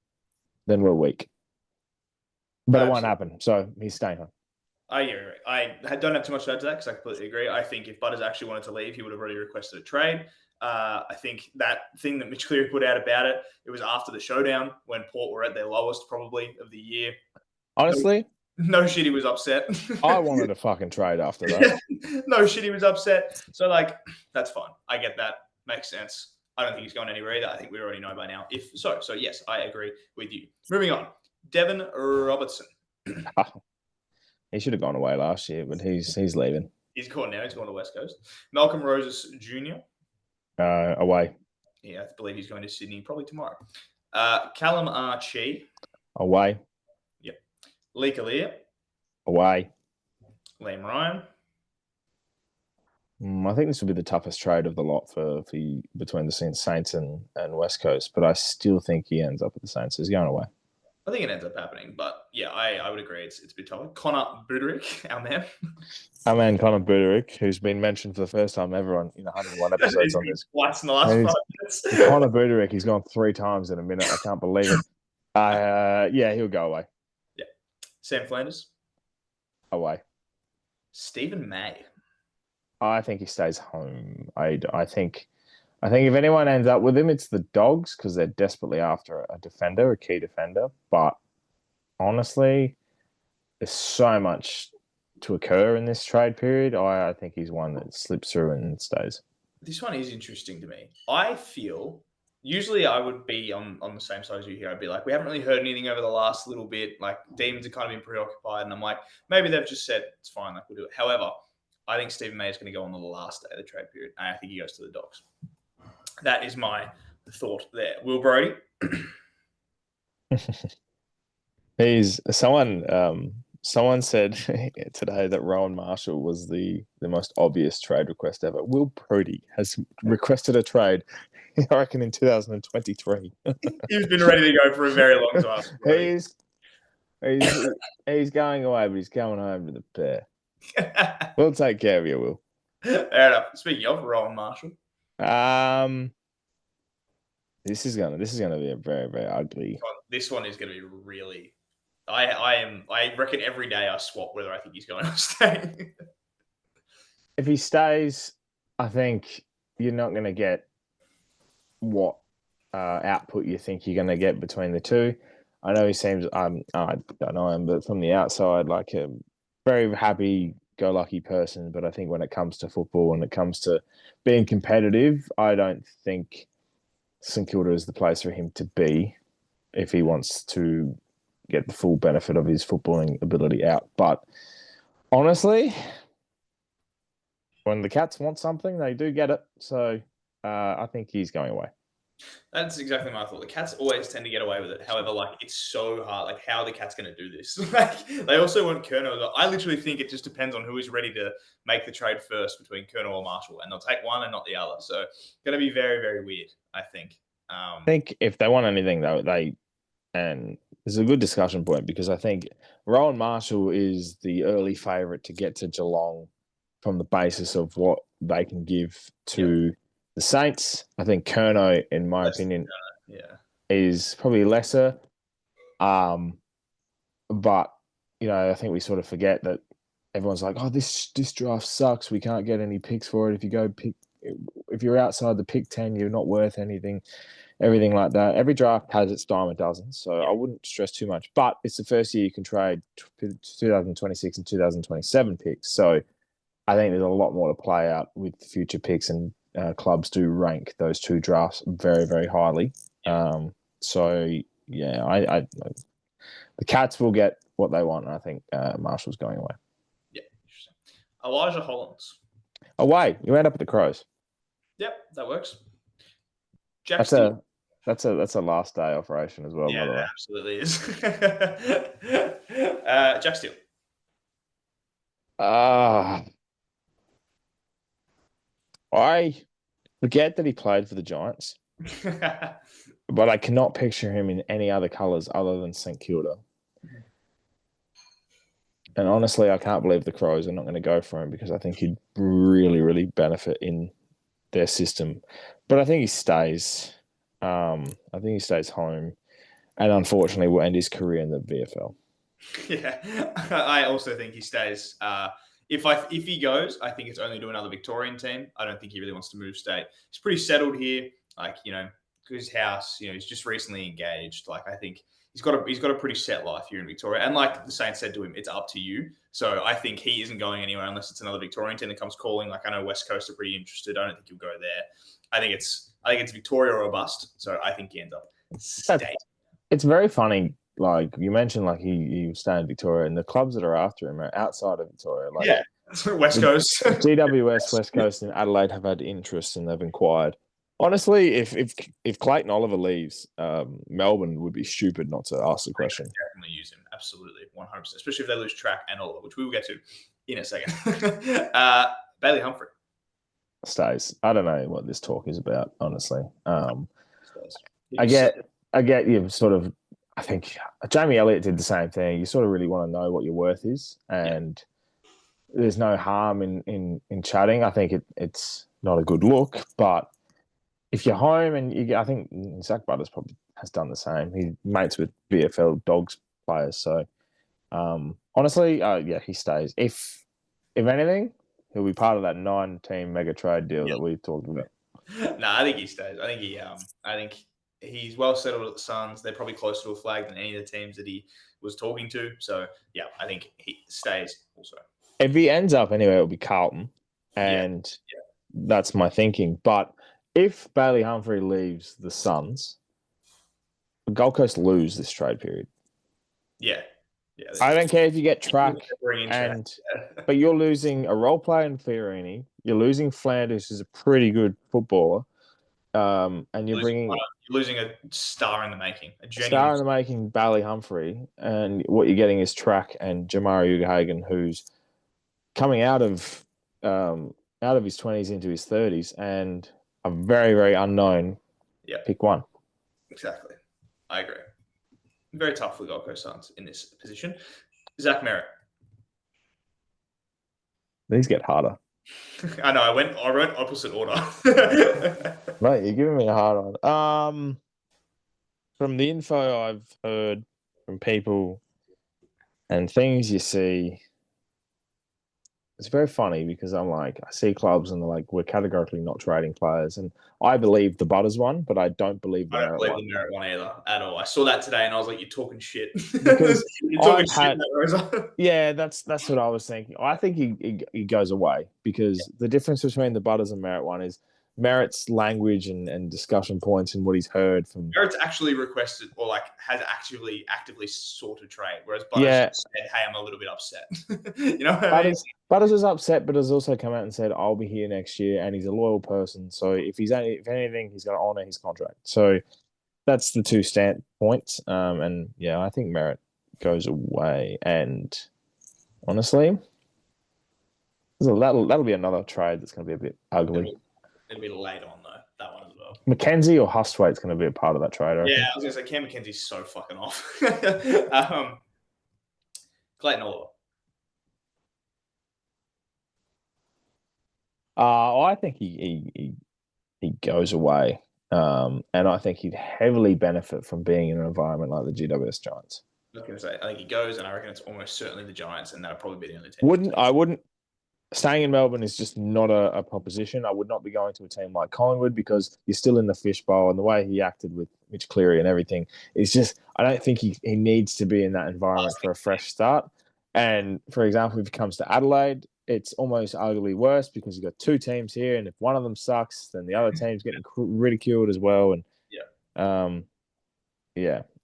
then we're weak. But it won't happen. So he's staying home. I agree. I don't have too much to add to that because I completely agree. I think if Butters actually wanted to leave, he would have already requested a trade. I think that thing that Mitch Cleary put out about it, it was after the showdown when Port were at their lowest probably of the year. Honestly? No shit, he was upset. I wanted a fucking trade after that. No shit, he was upset. So, that's fine. I get that. Makes sense. I don't think he's going anywhere either. I think we already know by now. So yes, I agree with you. Moving on. Devon Robertson. He should have gone away last year, but he's leaving. He's gone now. He's gone to West Coast. Malcolm Roses Jr. Away. Yeah, I believe he's going to Sydney probably tomorrow. Callum Archie. Away. Yep. Lee Kalia. Away. Liam Ryan. I think this will be the toughest trade of the lot for between the Saints and West Coast, but I still think he ends up at the Saints. He's going away. I think it ends up happening, but yeah, I would agree. It's a bit tough. Connor Buderick, our man. Our man Connor Buderick, who's been mentioned for the first time ever on 101 episodes on this. Twice in the last 5 minutes. Connor Buderick, he's gone 3 times in a minute. I can't believe it. Yeah, he'll go away. Yeah. Sam Flanders. Away. Stephen May. I think he stays home. I think if anyone ends up with him, it's the Dogs because they're desperately after a defender, a key defender. But honestly, there's so much to occur in this trade period. I think he's one that slips through and stays. This one is interesting to me. I feel usually I would be on the same side as you here. I'd be like, we haven't really heard anything over the last little bit. Like Demons have kind of been preoccupied, and I'm like, maybe they've just said it's fine, like we'll do it. However, I think Stephen May is going to go on the last day of the trade period, and I think he goes to the Dogs. That is my thought there. Will Brody? He's someone said today that Rowan Marshall was the most obvious trade request ever. Will Brody has requested a trade, I reckon, in 2023. He's been ready to go for a very long time. He's going away, but he's coming home to the Pear. We'll take care of you, Will. Fair enough. Speaking of Rowan Marshall, this is gonna be a very, very ugly. This one is gonna be really. I reckon every day I swap whether I think he's going to stay. If he stays, I think you're not going to get what output you think you're going to get between the two. I know he seems. I don't know him, but from the outside, like a very happy-go-lucky person. But I think when it comes to football, when it comes to being competitive, I don't think St Kilda is the place for him to be if he wants to get the full benefit of his footballing ability out. But honestly, when the Cats want something, they do get it. So I think he's going away. That's exactly my thought. The Cats always tend to get away with it. However, like it's so hard. Like, how are the Cats going to do this? Like, they also want Curnow. I literally think it just depends on who is ready to make the trade first between Curnow or Marshall, and they'll take one and not the other. So, going to be very, very weird. I think. I think if they want anything, though, and it's a good discussion point because I think Rowan Marshall is the early favourite to get to Geelong from the basis of what they can give to the Saints. I think Curnow, in my opinion, is probably lesser. But, I think we sort of forget that everyone's like, oh, this draft sucks. We can't get any picks for it. If you're outside the pick 10, you're not worth anything. Everything like that. Every draft has its dime a dozen, so I wouldn't stress too much. But it's the first year you can trade 2026 and 2027 picks. So I think there's a lot more to play out with future picks, and clubs do rank those two drafts very, very highly. The Cats will get what they want, and I think Marshall's going away. Yeah, interesting. Elijah Hollins. Away. You end up at the Crows. Yep, that works. That's a last day operation as well. Yeah, by the way. it absolutely is. Jack Steele. I forget that he played for the Giants, but I cannot picture him in any other colours other than St Kilda. And honestly, I can't believe the Crows are not going to go for him because I think he'd really, really benefit in their system. But I think he stays. I think he stays home, and unfortunately, will end his career in the VFL. Yeah, I also think he stays. If he goes, I think it's only to another Victorian team. I don't think he really wants to move state. He's pretty settled here. Like, his house. He's just recently engaged. Like, I think he's got a pretty set life here in Victoria. And like the Saints said to him, it's up to you. So I think he isn't going anywhere unless it's another Victorian team that comes calling. Like, I know West Coast are pretty interested. I don't think he'll go there. I think it's Victoria or bust. So I think he ends up staying. It's very funny. like you mentioned, like he was staying in Victoria, and the clubs that are after him are outside of Victoria. Like Yeah, West the Coast. GWS, West Coast, and Adelaide have had interest and they've inquired. Honestly, if Clayton Oliver leaves, Melbourne would be stupid not to ask the question. Definitely use him. Absolutely, 100%. Especially if they lose track and Oliver, which we will get to in a second. Bailey Humphrey Stays. I don't know what this talk is about, honestly. stays. I get you sort of. I think Jamie Elliott did the same thing. You sort of really want to know what your worth is, and there's no harm in chatting. I think it's not a good look, but if you're home and I think Zach Butters probably has done the same. He mates with VFL Dogs players, so honestly, yeah, he stays. If anything, he'll be part of that 9-team mega trade deal that we talked about. No, I think he stays. I think he's well settled at the Suns. They're probably closer to a flag than any of the teams that he was talking to. So yeah, I think he stays also. If he ends up anyway, it'll be Carlton, and that's my thinking. But if Bailey Humphrey leaves the Suns, the Gold Coast lose this trade period. Yeah. I don't care if you get track, but you're losing a role player in Fiorini. You're losing Flanders, who's a pretty good footballer, and you're losing a star in the making, a genuine star in the making, Bailey Humphrey, and what you're getting is track and Jamari Ugahagan, who's coming out of his 20s into his 30s, and a very, very unknown pick one. Exactly, I agree. Very tough for the Gold Coast Suns in this position. Zach Merritt. These get harder. I know. I went opposite order. Mate, you're giving me a hard one. From the info I've heard from people and things you see, it's very funny because I'm like, I see clubs and they're like, we're categorically not trading players. And I believe the Butters one, but I don't believe the I don't Merritt believe one. the Merritt one either at all. I saw that today and I was like, you're talking shit. Because you're talking shit. Yeah, that's what I was thinking. I think he goes away because the difference between the Butters and Merritt one is Merritt's language and discussion points and what he's heard from. Merritt's actually requested or like has actively sought a trade, whereas Butters said, "Hey, I'm a little bit upset." You know what I mean? Butters was upset, but has also come out and said, "I'll be here next year," and he's a loyal person. So if anything, he's going to honor his contract. So that's the two standpoints. And yeah, I think Merritt goes away. And honestly, that'll be another trade that's going to be a bit ugly. It'll be late on though, that one as well. McKenzie or Hustwaite's going to be a part of that trade. I was going to say Cam McKenzie's so fucking off. Clayton Oliver. I think he goes away, and I think he'd heavily benefit from being in an environment like the GWS Giants. I was going to say, I think he goes, and I reckon it's almost certainly the Giants, and that'll probably be the only team. I wouldn't. Staying in Melbourne is just not a proposition. I would not be going to a team like Collingwood because you're still in the fishbowl, and the way he acted with Mitch Cleary and everything is just. I don't think he needs to be in that environment for a fresh start. And for example, if he comes to Adelaide, it's almost arguably worse because you've got two teams here, and if one of them sucks, then the other team's getting ridiculed as well. And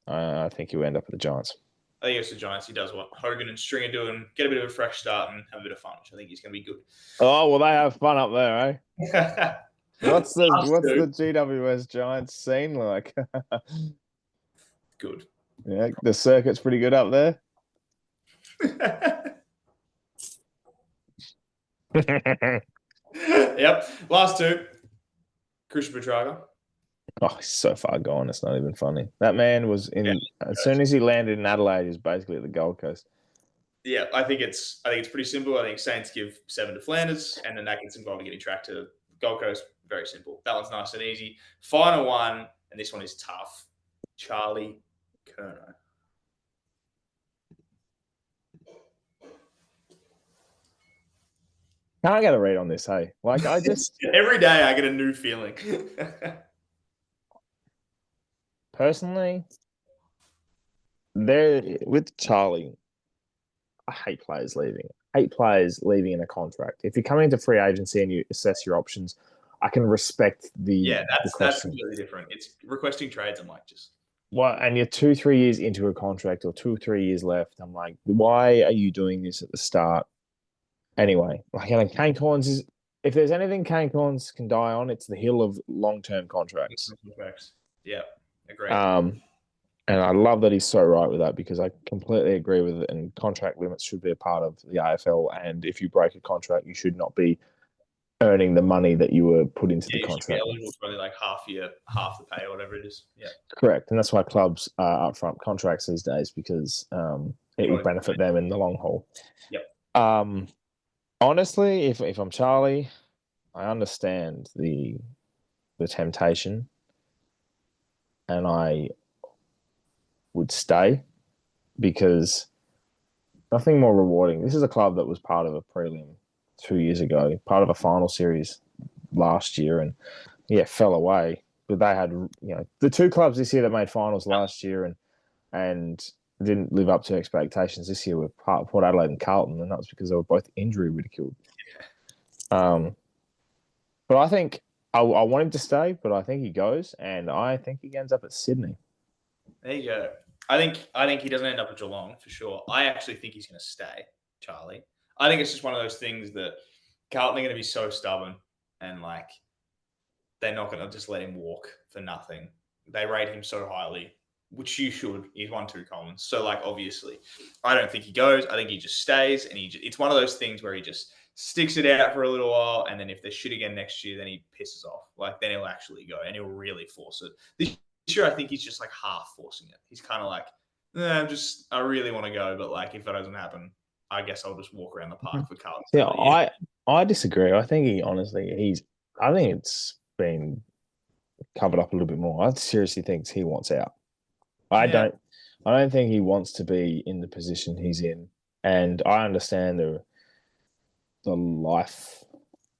I think he'll end up at the Giants. I think it's the Giants. He does what Hogan and Stringer do and get a bit of a fresh start and have a bit of fun, which I think he's going to be good. Oh, well, they have fun up there, eh? What's the GWS Giants scene like? Good. Yeah, the circuit's pretty good up there. Yep. Last two. Christian Petrarca. Oh, he's so far gone. It's not even funny. That man was as soon as he landed in Adelaide, he was basically at the Gold Coast. Yeah, I think it's pretty simple. I think Saints give 7 to Flanders, and then that gets involved in getting tracked to Gold Coast. Very simple. That one's nice and easy. Final one, and this one is tough. Charlie Curnow. Can't get a read on this, hey? Like I just every day I get a new feeling. Personally, with Charlie, I hate players leaving. I hate players leaving in a contract. If you're coming into free agency and you assess your options, I can respect the that's completely different. It's requesting trades. I'm like, just what? And you're 2, 3 years into a contract or 2 or 3 years left. I'm like, why are you doing this at the start? Anyway, like, Kane Cornes is, if there's anything Kane Cornes can die on, it's the hill of long-term contracts. Yeah, agree. And I love that he's so right with that, because I completely agree with it. And contract limits should be a part of the AFL. And if you break a contract, you should not be earning the money that you were put into the You should be contract. eligible for only like half the pay or whatever it is. Yeah, Correct. And that's why clubs are upfront contracts these days, because it will benefit them in the long haul. Yep. Honestly, if I'm Charlie, I understand the temptation, and I would stay, because nothing more rewarding. This is a club that was part of a prelim 2 years ago, part of a final series last year, and fell away. But they had, the two clubs this year that made finals last year and didn't live up to expectations this year were Port Adelaide and Carlton, and that was because they were both injury ridiculed. But I think I want him to stay, but I think he goes, and I think he ends up at Sydney. There you go. I think he doesn't end up at Geelong for sure. I actually think he's going to stay, Charlie. I think it's just one of those things that Carlton are going to be so stubborn, and like they're not going to just let him walk for nothing. They rate him so highly, which you should. He's won 2 Commons, so like obviously, I don't think he goes. I think he just stays, and it's one of those things where he just sticks it out for a little while, and then if they're shit again next year, then he pisses off. Like then he'll actually go, and he'll really force it. This year, I think he's just like half forcing it. He's kind of like, I really want to go, but like if that doesn't happen, I guess I'll just walk around the park for Carlton. Yeah, I disagree. I think I think it's been covered up a little bit more. I seriously think he wants out. I don't think he wants to be in the position he's in. And I understand the life,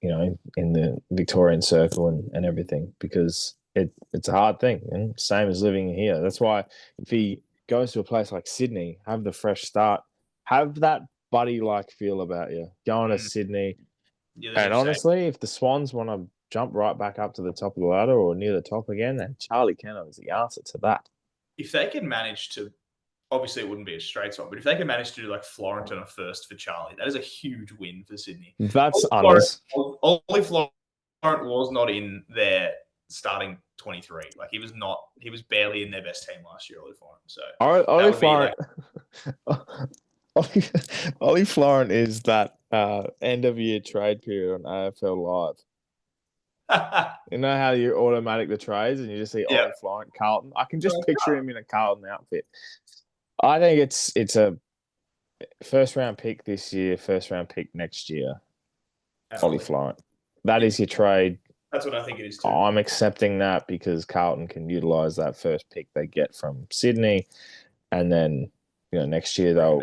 in the Victorian circle and everything, because it's a hard thing, and same as living here. That's why if he goes to a place like Sydney, have the fresh start, have that buddy-like feel about you. Going to Sydney, and honestly, if the Swans want to jump right back up to the top of the ladder or near the top again, then Charlie Curnow is the answer to that. If they can manage to, obviously it wouldn't be a straight swap, but if they can manage to do like Florent on a first for Charlie, that is a huge win for Sydney. That's honest. Ollie Florent was not in their starting 23. Like he was barely in their best team last year, Ollie Florent. So Ollie Florent, Ollie Florent is that end of year trade period on AFL Live. You know how you automatic the trades and you just see Ollie Florent, Carlton. I can just picture him in a Carlton outfit. I think it's a first round pick this year, first round pick next year. Ollie Florent. That is your trade. That's what I think it is too. I'm accepting that because Carlton can utilize that first pick they get from Sydney, and then next year they'll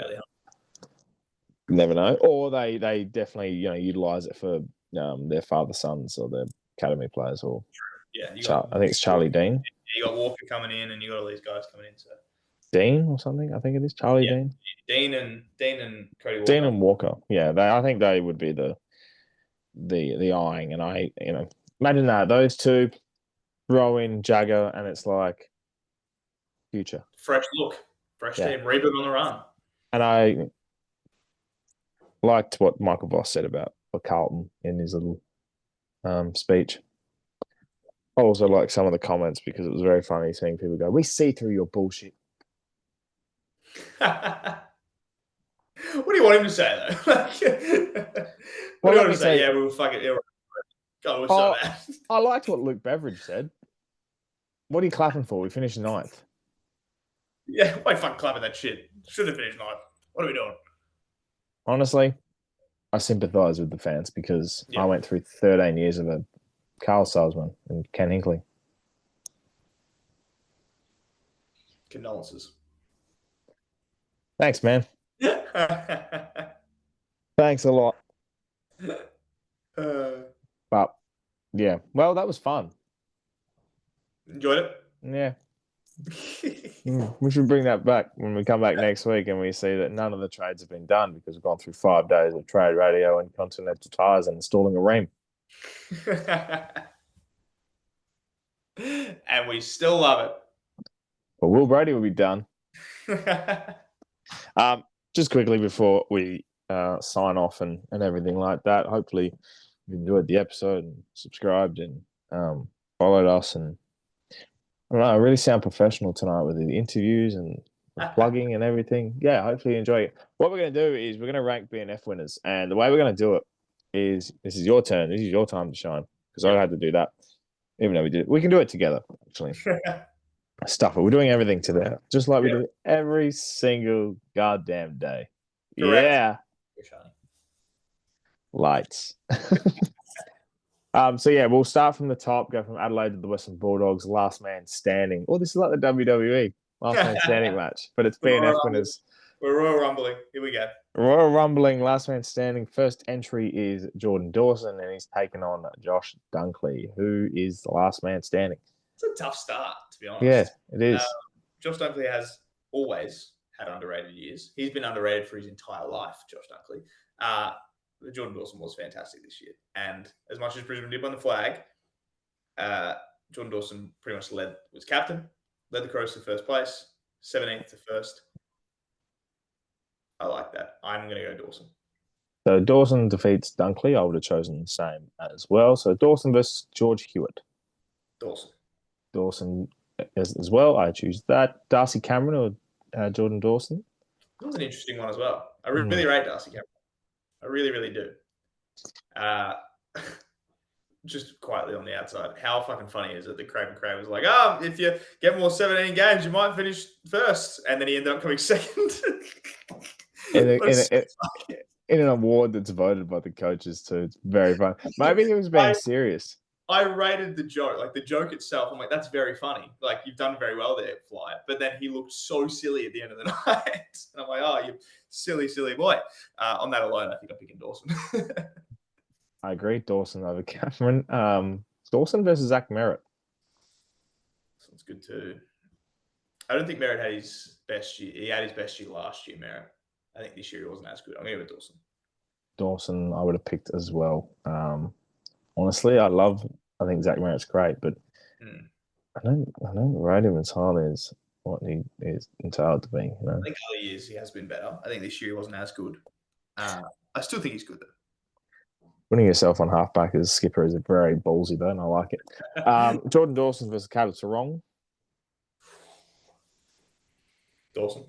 never know, or they definitely utilize it for their father sons or their academy players, or I think it's Charlie Dean. You got Walker coming in, and you got all these guys coming in. So Dean or something, I think it is Charlie Dean. Dean and Cody Walker. Dean and Walker, yeah. I think they would be the eyeing, and I imagine that those two throw in Jagger, and it's like future fresh look, fresh team, reboot on the run. And I liked what Michael Voss said about Carlton in his little speech. I also like some of the comments because it was very funny seeing people go, "We see through your bullshit." What do you want him to say though? What do you want him to say? Yeah, we were fucking. God, we're so bad. I liked what Luke Beveridge said. What are you clapping for? We finished 9th. Yeah, why fucking clapping that shit? Should have finished 9th. What are we doing? Honestly, I sympathise with the fans because I went through 13 years of a Carl salesman and Ken Hinkley. Condolences. Thanks, man. Thanks a lot. But yeah, well, that was fun. Enjoyed it? Yeah. We should bring that back when we come back next week and we see that none of the trades have been done because we've gone through 5 days of trade radio and Continental Tires and installing a ream. And we still love it. but Will Brady will be done. Just quickly before we sign off and everything like that, hopefully you enjoyed the episode and subscribed and followed us. And I don't know, I really sound professional tonight with the interviews and the plugging and everything. Yeah, hopefully you enjoy it. What we're going to do is we're going to rank BNF winners. And the way we're going to do it is this is your turn. This is your time to shine because I had to do that. Even though we can do it together, actually. Stuff it. We're doing everything together, just like we do every single goddamn day. Correct. Yeah. Lights. So yeah, we'll start from the top, go from Adelaide to the Western Bulldogs, last man standing. Oh, this is like the WWE last man standing match, but it's BNF winners. We're Royal Rumbling. Here we go. Royal Rumbling, last man standing. First entry is Jordan Dawson, and he's taken on Josh Dunkley, who is the last man standing. It's a tough start, to be honest. Yeah, it is. Josh Dunkley has always had underrated years. He's been underrated for his entire life, Josh Dunkley. Jordan Dawson was fantastic this year. And as much as Brisbane did win the flag, Jordan Dawson pretty much was captain, led the Crows to first place, 17th to first. I like that. I'm going to go Dawson. So Dawson defeats Dunkley. I would have chosen the same as well. So Dawson versus George Hewitt. Dawson as well. I choose that. Darcy Cameron or Jordan Dawson. That was an interesting one as well. I really rate Darcy Cameron. I really, really do. Just quietly on the outside, how fucking funny is it that Craven Cray was like, if you get more 17 games, you might finish first. And then he ended up coming second. in an award that's voted by the coaches too. It's very fun. Maybe he was being serious. I rated the joke, like the joke itself. I'm like, that's very funny. Like, you've done very well there, Fly. But then he looked so silly at the end of the night. And I'm like, oh, you silly, silly boy. On that alone, I think I'm picking Dawson. I agree. Dawson over Cameron. Dawson versus Zach Merritt. Sounds good too. I don't think Merritt had his best year. He had his best year last year, Merritt. I think this year he wasn't as good. I'm going to go with Dawson. Dawson, I would have picked as well. Honestly, I think Zach Merritt's great, but I don't rate him as highly as what he is entitled to be. You know? I think other years he has been better. I think this year he wasn't as good. I still think he's good though. Putting yourself on halfback as skipper is a very ballsy though, and I like it. Jordan Dawson versus Caleb Sarong. Dawson.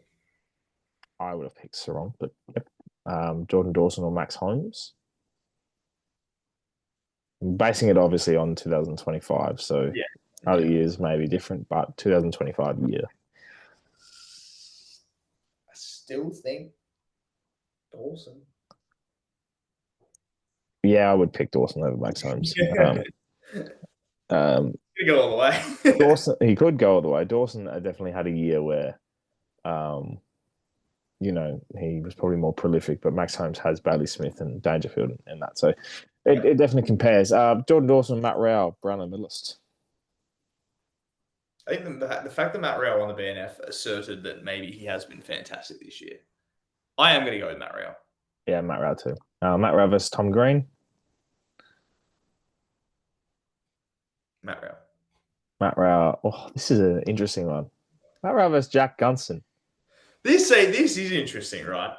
I would have picked Sarong, but yep. Jordan Dawson or Max Holmes. I'm basing it obviously on 2025, so other years may be different, but 2025 year. I still think Dawson. Yeah, I would pick Dawson over Max Holmes. He could go all the way. Dawson, he could go all the way. Dawson definitely had a year where, he was probably more prolific, but Max Holmes has Bailey Smith and Dangerfield and that. So it definitely compares. Jordan Dawson and Matt Rao, Brownlow medalist. I think the fact that Matt Rao on the BNF asserted that maybe he has been fantastic this year. I am going to go with Matt Rao. Yeah, Matt Rao too. Matt Rao versus Tom Green. Matt Rao. Matt Rao. Oh, this is an interesting one. Matt Rao versus Jack Gunston. This is interesting, right?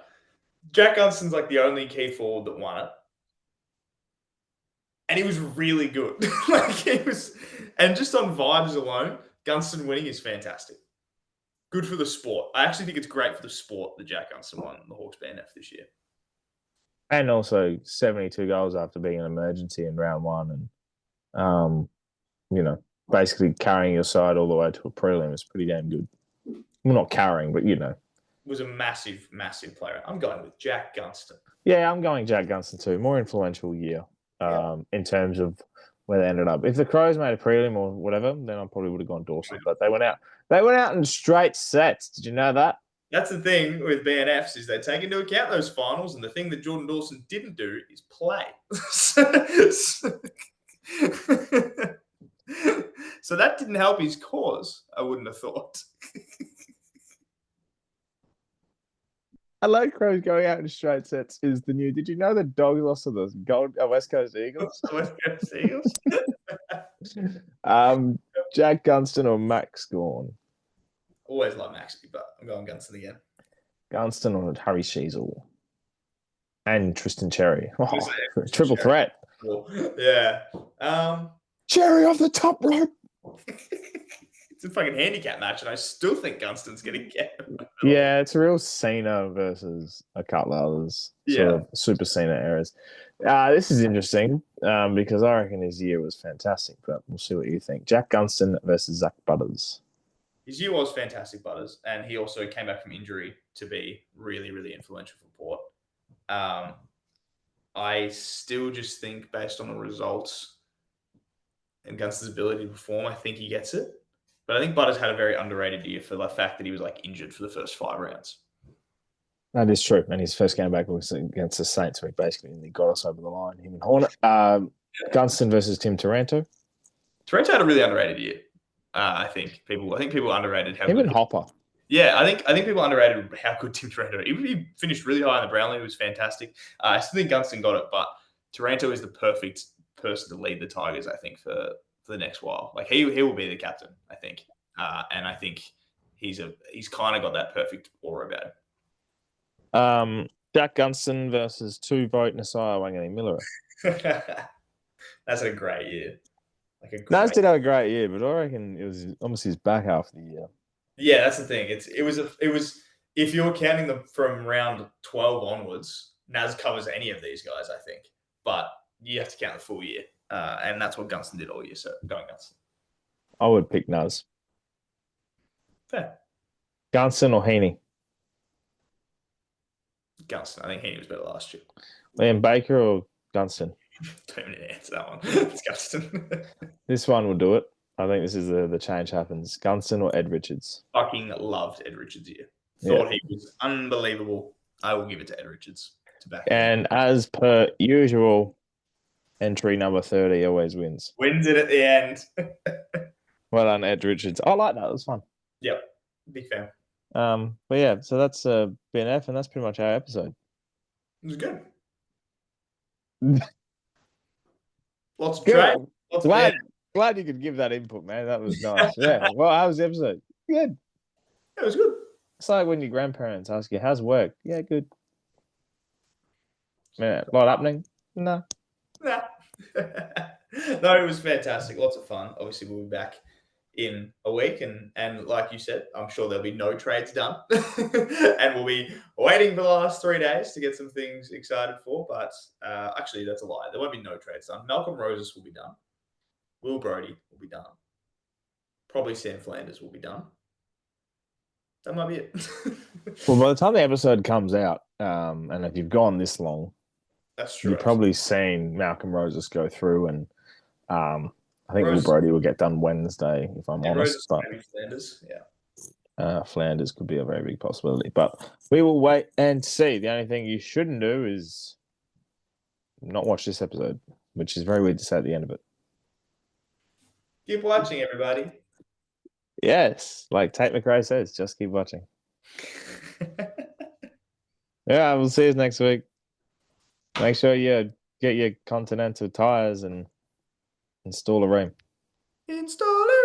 Jack Gunston's like the only key forward that won it. And he was really good. And just on vibes alone, Gunston winning is fantastic. Good for the sport. I actually think it's great for the sport that Jack Gunston won the Hawks BNF this year. And also 72 goals after being an emergency in round one. And, basically carrying your side all the way to a prelim is pretty damn good. Well, not carrying, but, Was a massive, massive player. I'm going with Jack Gunston. Yeah, I'm going Jack Gunston too. More influential year in terms of where they ended up. If the Crows made a prelim or whatever, then I probably would have gone Dawson. But they went out in straight sets. Did you know that? That's the thing with BNFs is they take into account those finals, and the thing that Jordan Dawson didn't do is play. So that didn't help his cause, I wouldn't have thought. I like Crows going out in straight sets is the new. Did you know the Dogs lost to the West Coast Eagles? West Coast Eagles. Jack Gunston or Max Gawn? Always love Maxi, but I'm going Gunston again. Gunston or Harry Sheasel. And Tristan Cherry. Oh, Tristan triple Cherry. threat. Cool. Yeah. Cherry off the top rope. It's a fucking handicap match, and I still think Gunston's going to get him. Yeah, it's a real Cena versus a couple of others. Sort of super Cena eras. This is interesting because I reckon his year was fantastic, but we'll see what you think. Jack Gunston versus Zach Butters. His year was fantastic, Butters, and he also came back from injury to be really, really influential for Port. I still just think, based on the results and Gunston's ability to perform, I think he gets it. But I think Butters had a very underrated year for the fact that he was like injured for the first 5 rounds. That is true. And his first game back was against the Saints, where he basically got us over the line, him and Hornet. Gunston versus Tim Taranto. Taranto had a really underrated year. I think people underrated how him good and Hopper. Yeah, I think people underrated how good Tim Taranto. He finished really high in the Brownlee. It was fantastic. I still think Gunston got it, but Taranto is the perfect person to lead the Tigers, I think, for the next while. Like he will be the captain, I think, and I think he's kind of got that perfect aura about him. Jack Gunston versus 2-vote Nasiah Wanganeen Miller. That's a great year. Naz did have a great year, but I reckon it was almost his back half of the year. Yeah, that's the thing. It was if you're counting them from round 12 onwards, Naz covers any of these guys, I think. But you have to count the full year. And that's what Gunston did all year. So going Gunston. I would pick Naz. Fair. Gunston or Heaney? Gunston. I think Heaney was better last year. Liam Baker or Gunston? Don't even answer that one. It's Gunston. This one will do it. I think this is the change happens. Gunston or Ed Richards? Fucking loved Ed Richards' year. Thought he was unbelievable. I will give it to Ed Richards to back. And as per usual, entry number 30 always wins. Wins it at the end. Well done, Ed Richards. I like that. It was fun. Yep. Big fan. But yeah, so that's BNF, and that's pretty much our episode. It was good. Lots of Good. trade. Lots of Glad you could give that input, man. That was nice. Yeah. Well, how was the episode? Good. It was good. It's like when your grandparents ask you, how's work? Yeah, good. Man, a lot happening? No. Nah. No, it was fantastic. Lots of fun. Obviously, we'll be back in a week. And like you said, I'm sure there'll be no trades done. And we'll be waiting for the last 3 days to get some things excited for. But actually, that's a lie. There won't be no trades done. Malcolm Roses will be done. Will Brodie will be done. Probably Sam Flanders will be done. That might be it. Well, by the time the episode comes out, and if you've gone this long, that's true. You've probably seen Malcolm Roses go through, and I think Will Brodie will get done Wednesday, if I'm honest. Roses, but maybe Flanders, yeah. Flanders could be a very big possibility, but we will wait and see. The only thing you shouldn't do is not watch this episode, which is very weird to say at the end of it. Keep watching, everybody. Yes, like Tate McRae says, just keep watching. Yeah, we'll see you next week. Make sure you get your Continental tires and install a rim. Install it.